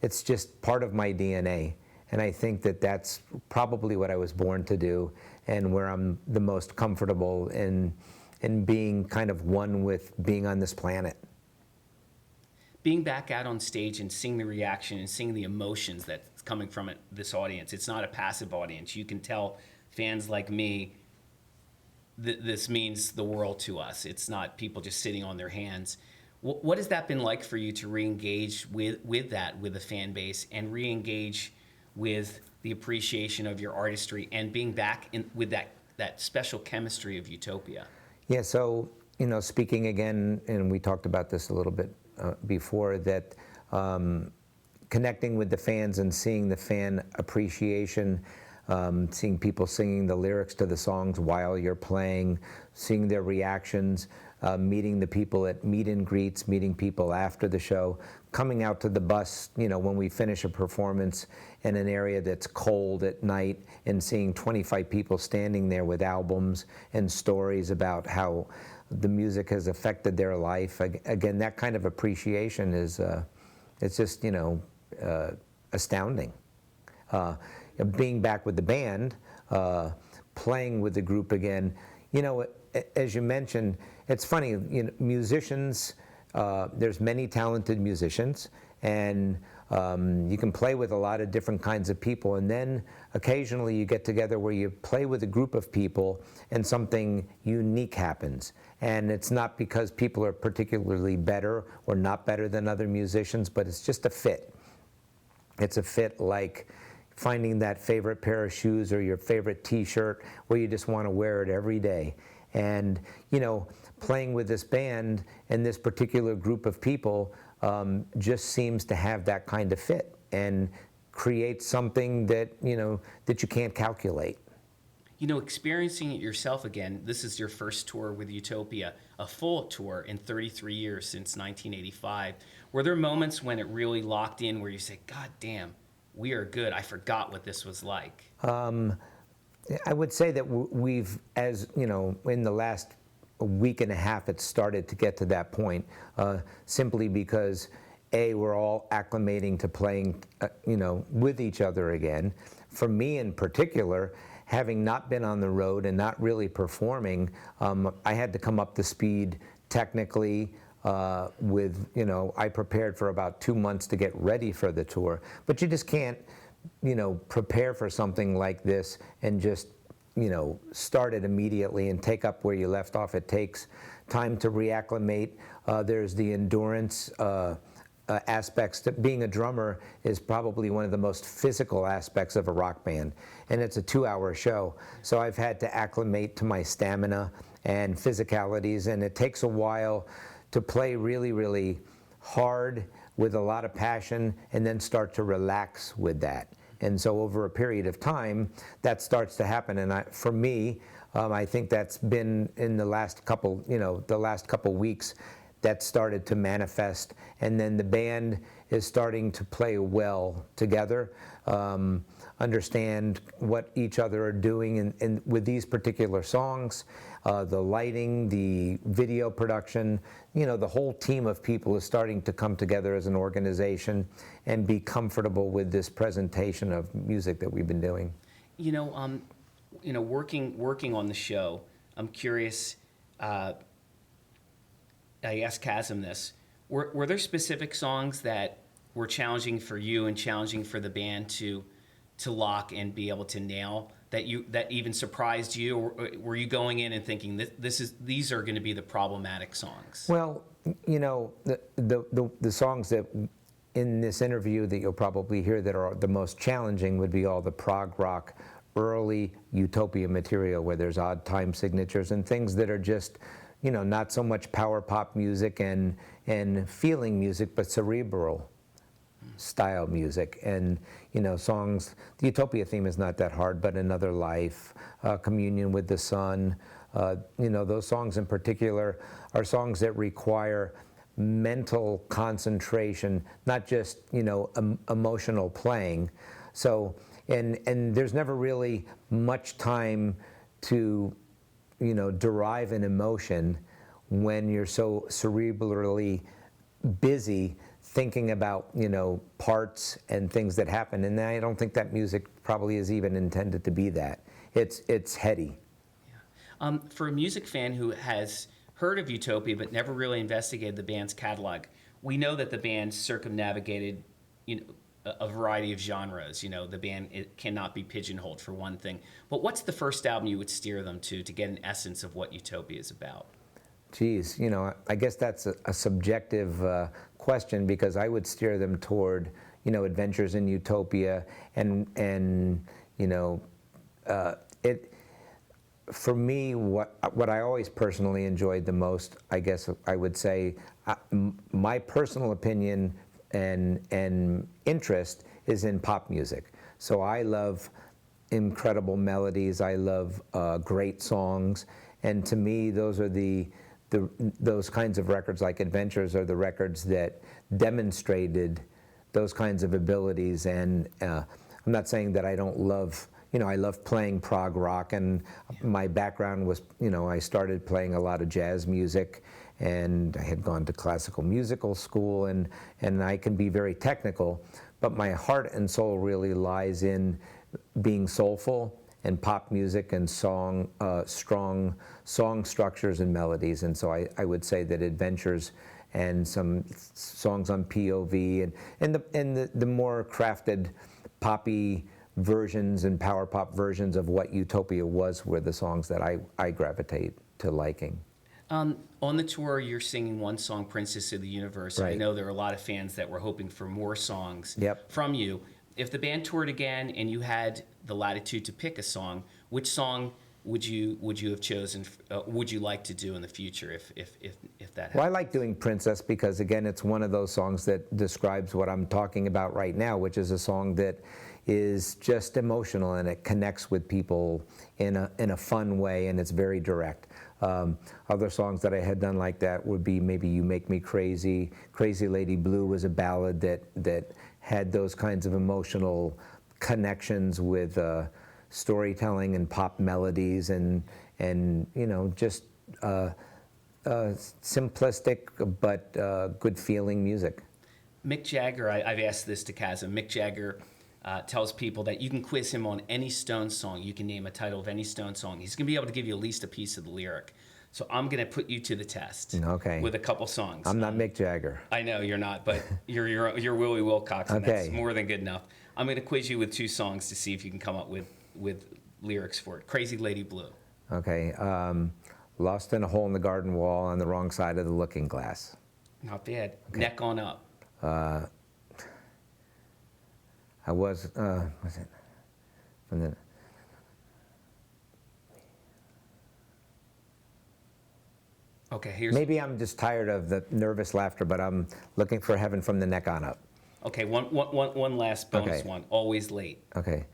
it's just part of my DNA. And I think that that's probably what I was born to do, and where I'm the most comfortable in being kind of one with being on this planet. Being back out on stage and seeing the reaction and seeing the emotions that's coming from this audience, it's not a passive audience. You can tell fans like me, this means the world to us. It's not people just sitting on their hands. What has that been like for you to re-engage with the fan base, and re-engage with the appreciation of your artistry, and being back with that special chemistry of Utopia? Yeah, so, speaking again, and we talked about this a little bit before, that connecting with the fans and seeing the fan appreciation, seeing people singing the lyrics to the songs while you're playing, seeing their reactions, meeting the people at meet and greets, meeting people after the show, coming out to the bus, when we finish a performance in an area that's cold at night and seeing 25 people standing there with albums and stories about how the music has affected their life. Again, that kind of appreciation is, it's just, astounding. Being back with the band, playing with the group again, as you mentioned, it's funny, musicians, there's many talented musicians, and you can play with a lot of different kinds of people, and then occasionally you get together where you play with a group of people and something unique happens. And it's not because people are particularly better or not better than other musicians, but it's just a fit. It's a fit like finding that favorite pair of shoes or your favorite t-shirt where you just want to wear it every day. And, playing with this band and this particular group of people just seems to have that kind of fit and create something that, that you can't calculate. Experiencing it yourself again, this is your first tour with Utopia, a full tour in 33 years since 1985. Were there moments when it really locked in where you say, God damn, we are good, I forgot what this was like? I would say that we've, as in the last week and a half, it started to get to that point, simply because, A, we're all acclimating to playing, with each other again. For me in particular, having not been on the road and not really performing, I had to come up to speed technically with, I prepared for about 2 months to get ready for the tour. But you just can't, prepare for something like this and just, start it immediately and take up where you left off. It takes time to reacclimate. There's the endurance aspects. Being a drummer is probably one of the most physical aspects of a rock band, and it's a 2-hour show. So I've had to acclimate to my stamina and physicalities, and it takes a while to play really, really hard with a lot of passion and then start to relax with that. And so over a period of time, that starts to happen. And for me, I think that's been in the last couple, weeks, that started to manifest. And then the band is starting to play well together, understand what each other are doing and with these particular songs, the lighting, the video production, the whole team of people is starting to come together as an organization and be comfortable with this presentation of music that we've been doing. Working on the show, I'm curious, I asked Kasim this, were there specific songs that were challenging for you and challenging for the band to lock and be able to nail, that even surprised you, or were you going in and thinking these are going to be the problematic songs? Well, the songs that in this interview that you'll probably hear that are the most challenging would be all the prog rock, early Utopia material where there's odd time signatures and things that are just, not so much power pop music and feeling music, but cerebral style music. And songs, the Utopia theme is not that hard, but Another Life, Communion with the Sun, those songs in particular are songs that require mental concentration, not just emotional playing. So and there's never really much time to derive an emotion when you're so cerebrally busy thinking about, parts and things that happen. And I don't think that music probably is even intended to be that. It's heady. Yeah. For a music fan who has heard of Utopia but never really investigated the band's catalog, we know that the band circumnavigated, a variety of genres. The band, it cannot be pigeonholed for one thing. But what's the first album you would steer them to get an essence of what Utopia is about? Geez, I guess that's a subjective question, because I would steer them toward, Adventures in Utopia, and it. For me, what I always personally enjoyed the most, I guess I would say, my personal opinion and interest is in pop music. So I love incredible melodies. I love great songs, and to me, those are the those kinds of records like Adventures are the records that demonstrated those kinds of abilities. And I'm not saying that I don't love, I love playing prog rock, and my background was, I started playing a lot of jazz music, and I had gone to classical musical school, and I can be very technical, but my heart and soul really lies in being soulful and pop music and strong song structures and melodies. And so I would say that Adventures and some songs on POV and the more crafted poppy versions and power pop versions of what Utopia was were the songs that I gravitate to liking. On the tour, you're singing one song, Princess of the Universe. I Right. know there are a lot of fans that were hoping for more songs Yep. from you. If the band toured again and you had the latitude to pick a song, which song would you have chosen? Would you like to do in the future if that happened? Well, I like doing Princess because, again, it's one of those songs that describes what I'm talking about right now, which is a song that is just emotional and it connects with people in a fun way, and it's very direct. Other songs that I had done like that would be maybe You Make Me Crazy. Crazy Lady Blue was a ballad that had those kinds of emotional connections with storytelling and pop melodies and just simplistic but good feeling music. Mick Jagger, I've asked this to Kasim. Mick Jagger tells people that you can quiz him on any Stones song. You can name a title of any Stones song. He's going to be able to give you at least a piece of the lyric. So I'm going to put you to the test. Okay. With a couple songs. I'm not Mick Jagger. I know you're not, but you're Willie Wilcox, and Okay. that's more than good enough. I'm going to quiz you with two songs to see if you can come up with lyrics for it. Crazy Lady Blue. Okay. Lost in a Hole in the Garden Wall on the Wrong Side of the Looking Glass. Not bad. Neck on Up. Was it from the... Okay, here's... Maybe I'm just tired of the nervous laughter, but I'm looking for Heaven from the Neck on Up. Okay, one last bonus Okay. one. Always Late. Okay.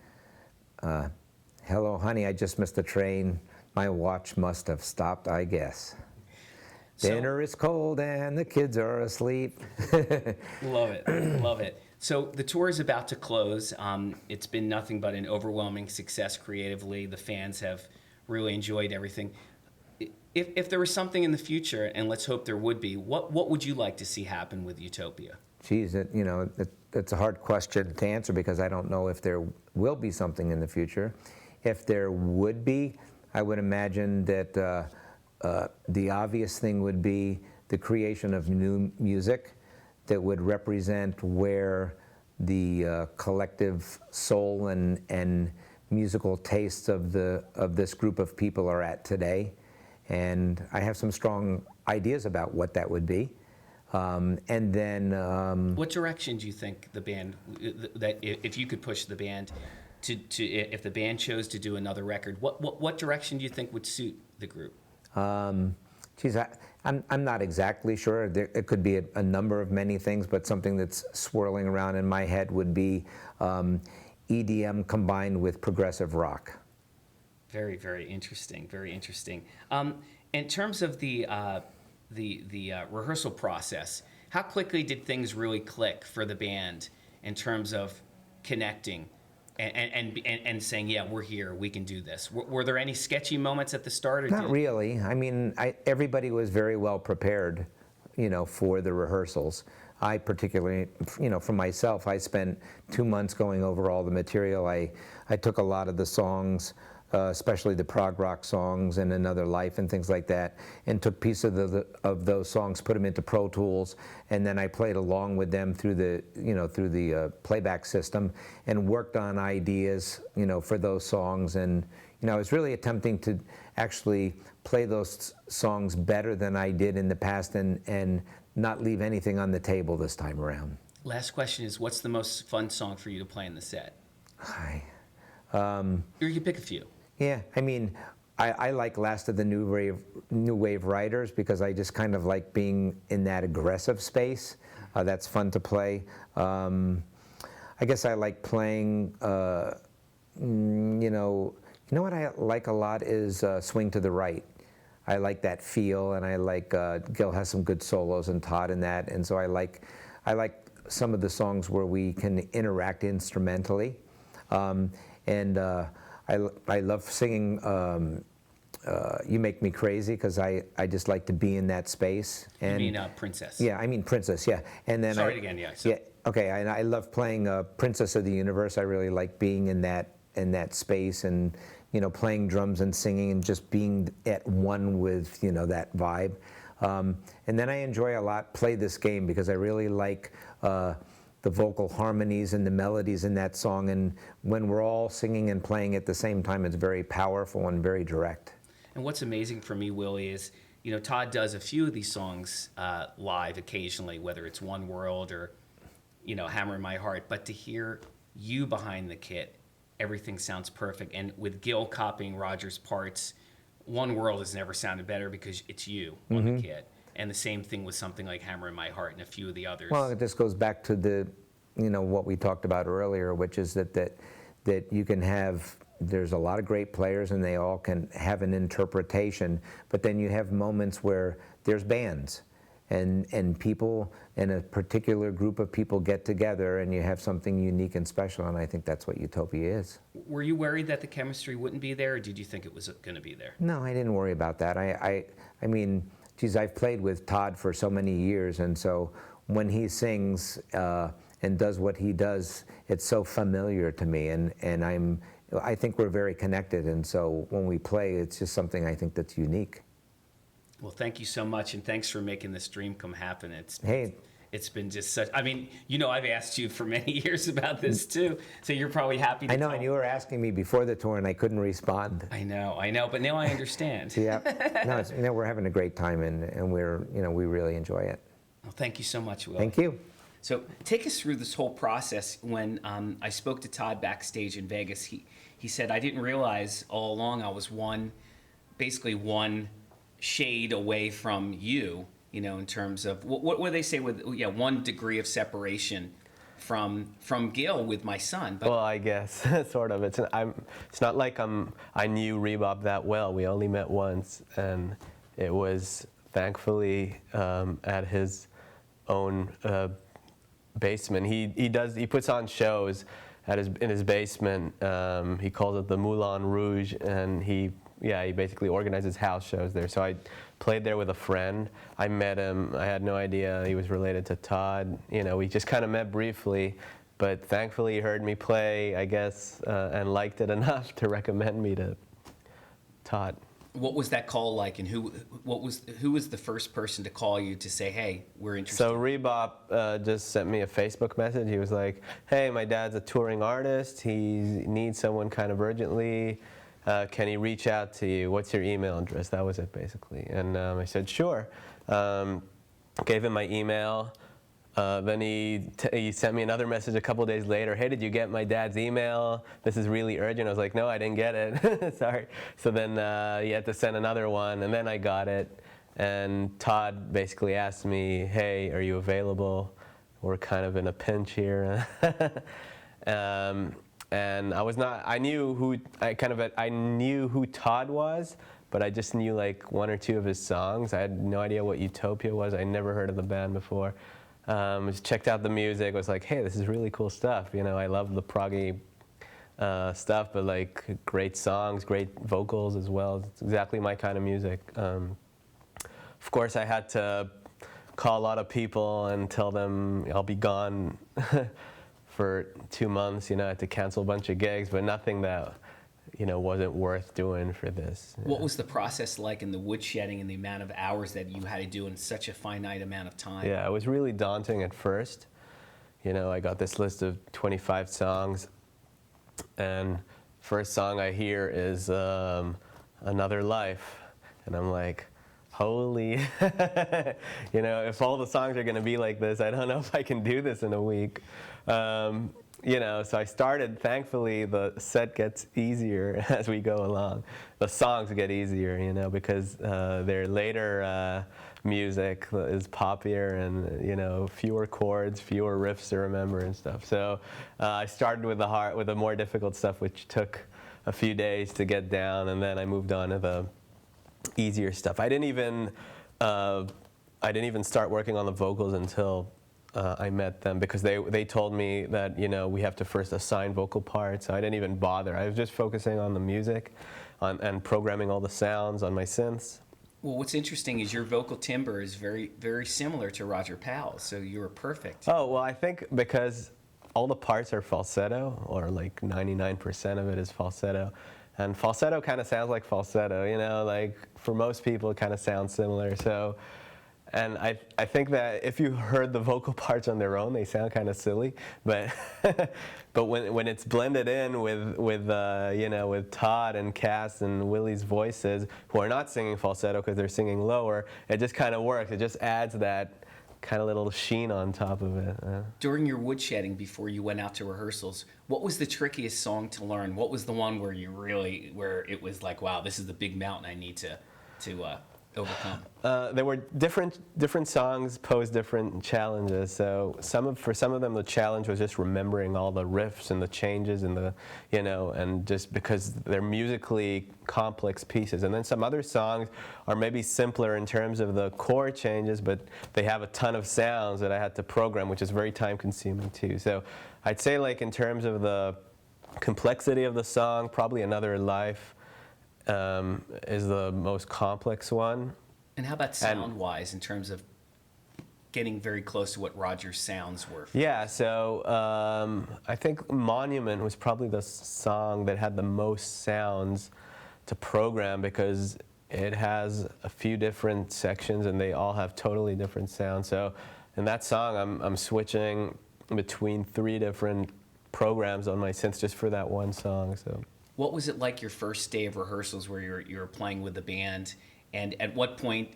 Hello, honey, I just missed the train. My watch must have stopped, I guess. So- Dinner is cold and the kids are asleep. Love it. Love it. So the tour is about to close. It's been nothing but an overwhelming success creatively. The fans have really enjoyed everything. If there was something in the future, and let's hope there would be, what would you like to see happen with Utopia? Geez, it's a hard question to answer because I don't know if there will be something in the future. If there would be, I would imagine that the obvious thing would be the creation of new music that would represent where the collective soul and musical tastes of this group of people are at today. And I have some strong ideas about what that would be. And then... What direction do you think the band, that if you could push the band to if the band chose to do another record, what direction do you think would suit the group? Geez, I'm not exactly sure. It could be a number of many things, but something that's swirling around in my head would be EDM combined with progressive rock. Very, very interesting. Very interesting. In terms of the rehearsal process, how quickly did things really click for the band in terms of connecting and saying, yeah, we're here, we can do this? Were there any sketchy moments at the start? Or Not really. I mean, everybody was very well prepared, for the rehearsals. I particularly, for myself, I spent 2 months going over all the material. I took a lot of the songs, especially the prog rock songs and Another Life and things like that, and took pieces of those songs, put them into Pro Tools, and then I played along with them through the playback system and worked on ideas, for those songs. And I was really attempting to actually play those songs better than I did in the past and not leave anything on the table this time around. Last question is, what's the most fun song for you to play in the set? Hi. Or you can pick a few. Yeah, I mean, I like Last of the New Wave Writers because I just kind of like being in that aggressive space. That's fun to play. I guess I like playing, you know what I like a lot is Swing to the Right. like that feel, and I like Gil has some good solos and Todd in that, and so I like some of the songs where we can interact instrumentally, and I love singing. You Make Me Crazy, because I just like to be in that space. And You mean Princess? yeah, I mean Princess, yeah. And then Sorry again, yeah. So- Yeah, okay, and I love playing Princess of the Universe. I really like being in that space, and playing drums and singing and just being at one with that vibe. And then I enjoy a lot play this game because I really like the vocal harmonies and the melodies in that song. And when we're all singing and playing at the same time, it's very powerful and very direct. And what's amazing for me, Willie, is Todd does a few of these songs live occasionally, whether it's One World or Hammer in My Heart. But to hear you behind the kit, everything sounds perfect. And with Gil copying Roger's parts, One World has never sounded better because it's you on the kit. And the same thing with something like Hammer in My Heart and a few of the others. Well, it just goes back to the, what we talked about earlier, which is that you can have, there's a lot of great players and they all can have an interpretation, but then you have moments where there's bands and people and a particular group of people get together and you have something unique and special, and I think that's what Utopia is. Were you worried that the chemistry wouldn't be there, or did you think it was going to be there? No, I didn't worry about that. I mean, geez, I've played with Todd for so many years, and so when he sings and does what he does, it's so familiar to me, and I think we're very connected, and so when we play, it's just something I think that's unique. Well, thank you so much, and thanks for making this dream come happen. Hey. It's been just such, I mean, I've asked you for many years about this too, so you're probably happy to I know, tell. and you were asking me before the tour, and I couldn't respond. I know, but now I understand. Yeah, no, we're having a great time, and we're, we really enjoy it. Well, thank you so much, Will. Thank you. So take us through this whole process. When I spoke to Todd backstage in Vegas, he said, I didn't realize all along I was basically one shade away from you, in terms of, what would they say with, 1 degree of separation from Gil with my son. But Well, I guess, sort of. It's not like I knew Rebop that well. We only met once, and it was thankfully at his own basement. He puts on shows in his basement. He calls it the Moulin Rouge, and he basically organizes house shows there. So I played there with a friend. I met him. I had no idea he was related to Todd. We just kind of met briefly, but thankfully he heard me play, I guess, and liked it enough to recommend me to Todd. what was that call like, and who was the first person to call you to say, hey, we're interested? So Rebop just sent me a Facebook message. He was like, hey, my dad's a touring artist. He needs someone kind of urgently. Can he reach out to you? What's your email address? That was it, basically. And I said, sure. Gave him my email. Then he sent me another message a couple days later. Hey, did you get my dad's email? This is really urgent. I was like, no, I didn't get it. Sorry. So then he had to send another one, and then I got it. And Todd basically asked me, hey, are you available? We're kind of in a pinch here. And I was not. I knew who Todd was, but I just knew like one or two of his songs. I had no idea what Utopia was. I never heard of the band before. Just checked out the music. Was like, hey, this is really cool stuff. I love the proggy stuff, but like great songs, great vocals as well. It's exactly my kind of music. Of course, I had to call a lot of people and tell them I'll be gone for 2 months. I had to cancel a bunch of gigs, but nothing that wasn't worth doing for this. What was the process like in the woodshedding and the amount of hours that you had to do in such a finite amount of time? Yeah, it was really daunting at first. I got this list of 25 songs, and first song I hear is Another Life, and I'm like, holy, if all the songs are gonna be like this, I don't know if I can do this in a week. So I started, thankfully the set gets easier as we go along. The songs get easier, because their later music is poppier and, fewer chords, fewer riffs to remember and stuff. So I started with the more difficult stuff, which took a few days to get down, and then I moved on to easier stuff. I didn't even start working on the vocals until I met them, because they told me that we have to first assign vocal parts. So I didn't even bother. I was just focusing on the music, and programming all the sounds on my synths. Well, what's interesting is your vocal timbre is very, very similar to Roger Powell's, so you were perfect. Oh, well, I think because all the parts are falsetto, or like 99% of it is falsetto. And falsetto kind of sounds like falsetto, like for most people it kind of sounds similar. So, and I think that if you heard the vocal parts on their own, they sound kind of silly. But but when it's blended in with Todd and Cass and Willie's voices, who are not singing falsetto because they're singing lower, it just kind of works. It just adds that kind of little sheen on top of it. During your woodshedding, before you went out to rehearsals, what was the trickiest song to learn? What was the one where where it was like, wow, this is the big mountain I need to overcome? There were different songs posed different challenges. So for some of them the challenge was just remembering all the riffs and the changes and and just because they're musically complex pieces. And then some other songs are maybe simpler in terms of the chord changes, but they have a ton of sounds that I had to program, which is very time consuming too. So I'd say, like, in terms of the complexity of the song, probably Another Life is the most complex one. And how about sound-wise, in terms of getting very close to what Roger's sounds were? Yeah, so I think Monument was probably the song that had the most sounds to program, because it has a few different sections and they all have totally different sounds. So in that song, I'm switching between 3 different programs on my synths just for that one song. So. What was it like your first day of rehearsals where you were playing with the band, and at what point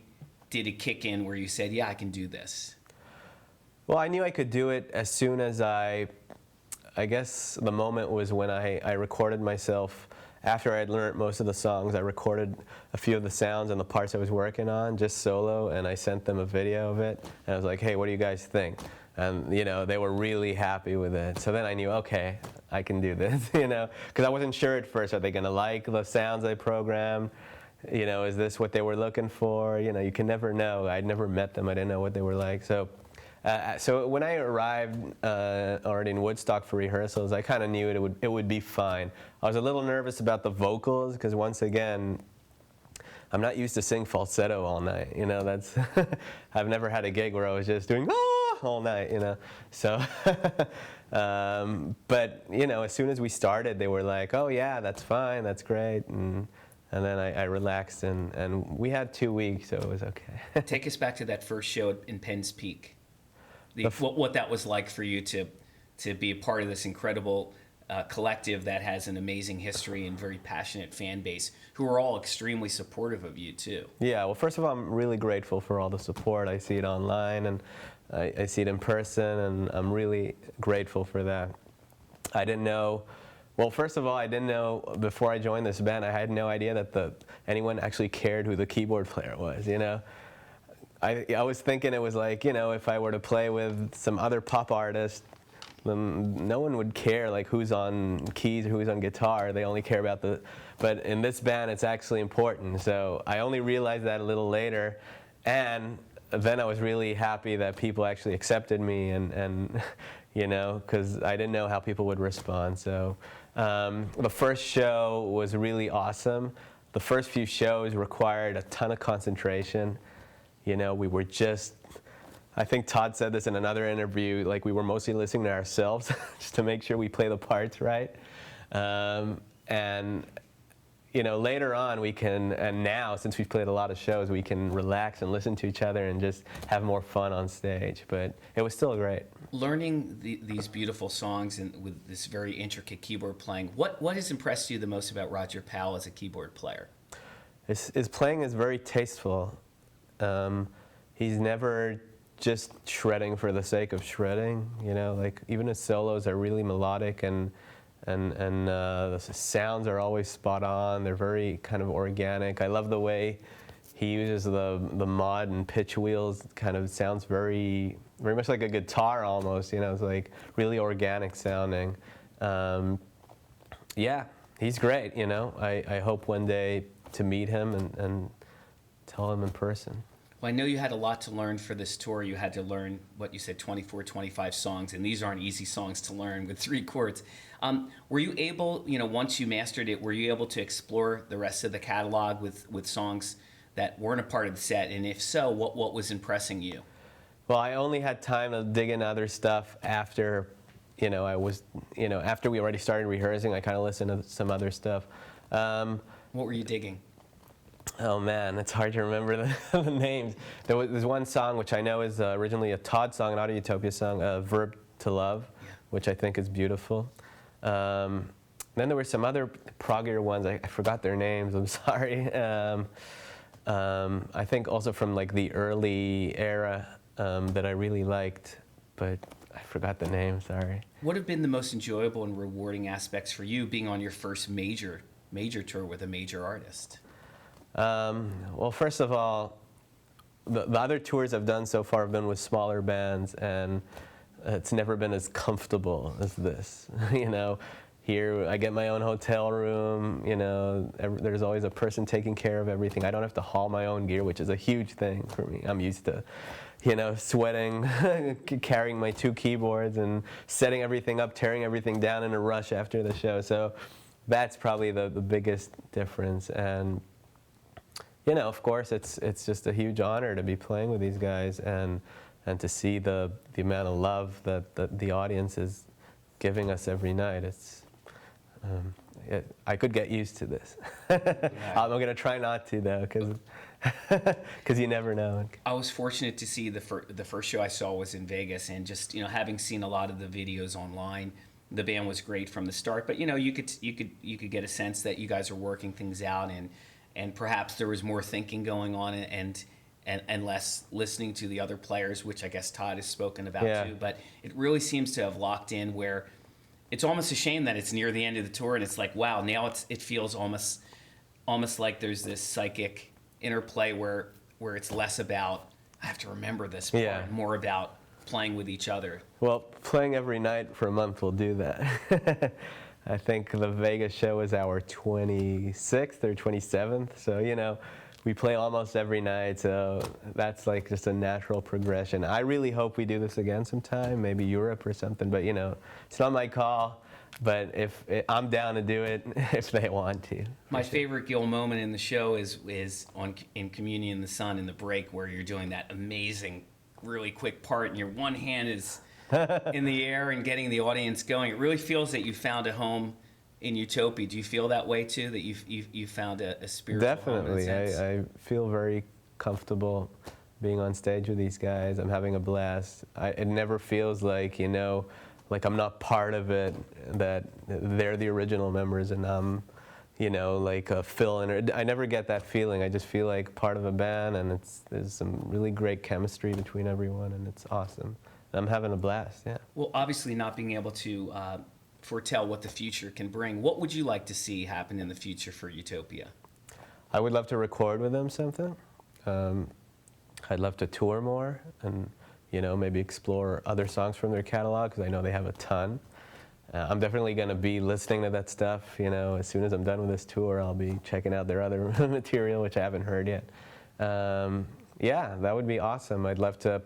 did it kick in where you said, yeah, I can do this? Well, I knew I could do it as soon as I guess the moment was when I recorded myself. After I had learned most of the songs, I recorded a few of the sounds and the parts I was working on, just solo, and I sent them a video of it. And I was like, hey, what do you guys think? And they were really happy with it. So then I knew, okay, I can do this, because I wasn't sure at first. Are they going to like the sounds I programmed? Is this what they were looking for? You can never know. I'd never met them. I didn't know what they were like. So when I arrived already in Woodstock for rehearsals, I kind of knew it would be fine. I was a little nervous about the vocals, because once again, I'm not used to singing falsetto all night. That's I've never had a gig where I was just doing all night. So, but as soon as we started, they were like, "Oh yeah, that's fine, that's great," and then I relaxed, and we had 2 weeks, so it was okay. Take us back to that first show in Penn's Peak. What that was like for you to be a part of this incredible collective that has an amazing history and very passionate fan base, who are all extremely supportive of you too. Yeah, well, first of all, I'm really grateful for all the support. I see it online, and I see it in person, and I'm really grateful for that. I didn't know, well, first of all, I didn't know before I joined this band, I had no idea that anyone actually cared who the keyboard player was, I was thinking it was like, if I were to play with some other pop artist, then no one would care, like, who's on keys or who's on guitar. They only care about but in this band, it's actually important. So I only realized that a little later, and then I was really happy that people actually accepted me, and because I didn't know how people would respond. So the first show was really awesome. The first few shows required a ton of concentration. We were just, I think Todd said this in another interview, like, we were mostly listening to ourselves just to make sure we play the parts right. And later on we can, and now since we've played a lot of shows, we can relax and listen to each other and just have more fun on stage. But it was still great. Learning These beautiful songs and with this very intricate keyboard playing, what has impressed you the most about Roger Powell as a keyboard player? His playing is very tasteful. He's never just shredding for the sake of shredding, like, even his solos are really melodic, and the sounds are always spot on. They're very kind of organic. I love the way he uses the mod and pitch wheels. Kind of sounds very, very much like a guitar almost, it's like really organic sounding. Yeah, he's great, I hope one day to meet him and tell them in person. Well, I know you had a lot to learn for this tour. You had to learn, what you said, 24, 25 songs, and these aren't easy songs to learn with 3 chords. Were you able, once you mastered it, were you able to explore the rest of the catalog with songs that weren't a part of the set? And if so, what was impressing you? Well, I only had time to dig into other stuff after, after we already started rehearsing. I kind of listened to some other stuff. What were you digging? Oh man, it's hard to remember the names. There's one song which I know is originally a Todd song, not a Utopia song, Verb to Love, which I think is beautiful. Then there were some other proggier ones, I forgot their names, I'm sorry. I think also from like the early era that I really liked, but I forgot the name, sorry. What have been the most enjoyable and rewarding aspects for you being on your first major tour with a major artist? Well, first of all, the other tours I've done so far have been with smaller bands, and it's never been as comfortable as this. Here I get my own hotel room. There's always a person taking care of everything. I don't have to haul my own gear, which is a huge thing for me. I'm used to, sweating, carrying my 2 keyboards and setting everything up, tearing everything down in a rush after the show. So that's probably the biggest difference. And of course, it's just a huge honor to be playing with these guys and to see the amount of love that the audience is giving us every night. I could get used to this. I'm going to try not to, though, because you never know. I was fortunate to see the first show I saw was in Vegas, and just having seen a lot of the videos online, the band was great from the start. But you could get a sense that you guys are working things out, and perhaps there was more thinking going on and less listening to the other players, which I guess Todd has spoken about too. But it really seems to have locked in where it's almost a shame that it's near the end of the tour and it's like, wow, now it feels almost like there's this psychic interplay where it's less about, I have to remember this part, and more about playing with each other. Well, playing every night for a month will do that. I think the Vegas show is our 26th or 27th, so we play almost every night, so that's like just a natural progression. I really hope we do this again sometime, maybe Europe or something, but it's not my call, but I'm down to do it if they want to. My favorite Gil moment in the show is in Communion in the Sun in the break, where you're doing that amazing, really quick part, and your one hand is in the air and getting the audience going. It really feels that you found a home in Utopia. Do you feel that way too? That you found a spiritual Definitely. home in a sense? I feel very comfortable being on stage with these guys. I'm having a blast. It never feels like like I'm not part of it. That they're the original members and I'm like a fill-in. I never get that feeling. I just feel like part of a band, and there's some really great chemistry between everyone, and it's awesome. I'm having a blast, yeah. Well, obviously not being able to foretell what the future can bring, what would you like to see happen in the future for Utopia? I would love to record with them something. I'd love to tour more and, maybe explore other songs from their catalog, because I know they have a ton. I'm definitely going to be listening to that stuff, as soon as I'm done with this tour, I'll be checking out their other material, which I haven't heard yet. Yeah, that would be awesome. I'd love to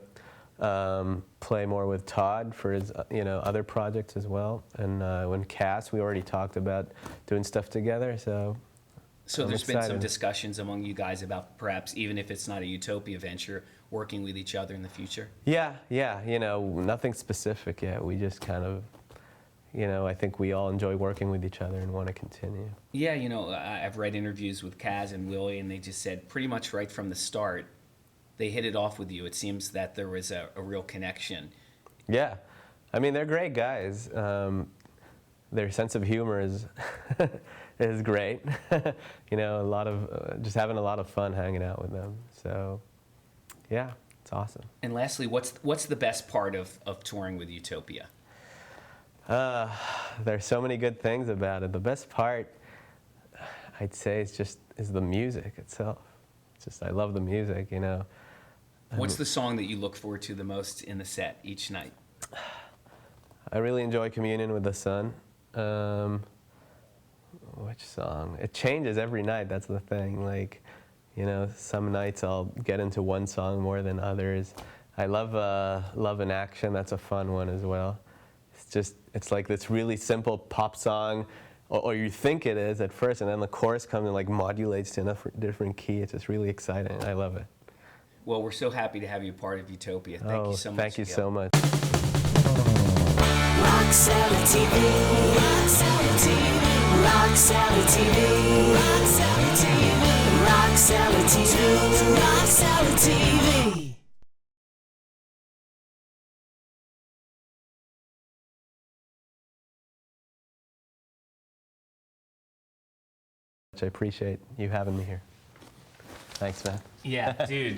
play more with Todd for his other projects as well, and when Cass, we already talked about doing stuff together, so there's been some excited. discussions among you guys about perhaps, even if it's not a Utopia venture, working with each other in the future? Yeah, nothing specific yet. We just kind of, I think we all enjoy working with each other and want to continue. Yeah, I've read interviews with Kaz and Willie, and they just said pretty much right from the start, they hit it off with you. It seems that there was a real connection. Yeah. I mean, they're great guys. Their sense of humor is is great. A lot of just having a lot of fun hanging out with them. So, yeah, it's awesome. And lastly, what's the best part of touring with Utopia? There's so many good things about it. The best part, I'd say, is the music itself. It's just I love the music. What's the song that you look forward to the most in the set each night? I really enjoy Communion with the Sun. Which song? It changes every night, that's the thing. Like, You know, some nights I'll get into one song more than others. I love Love in Action. That's a fun one as well. It's like this really simple pop song, or you think it is at first, and then the chorus comes and like modulates to a different key. It's just really exciting. I love it. Well, we're so happy to have you part of Utopia. Thank you so much. Thank you Gil. so much. Rock Cellar TV. Rock Cellar TV. Rock Cellar TV. Rock Cellar TV. Rock Cellar TV. Rock Cellar TV. I appreciate you having me here. Thanks, man. Yeah, dude.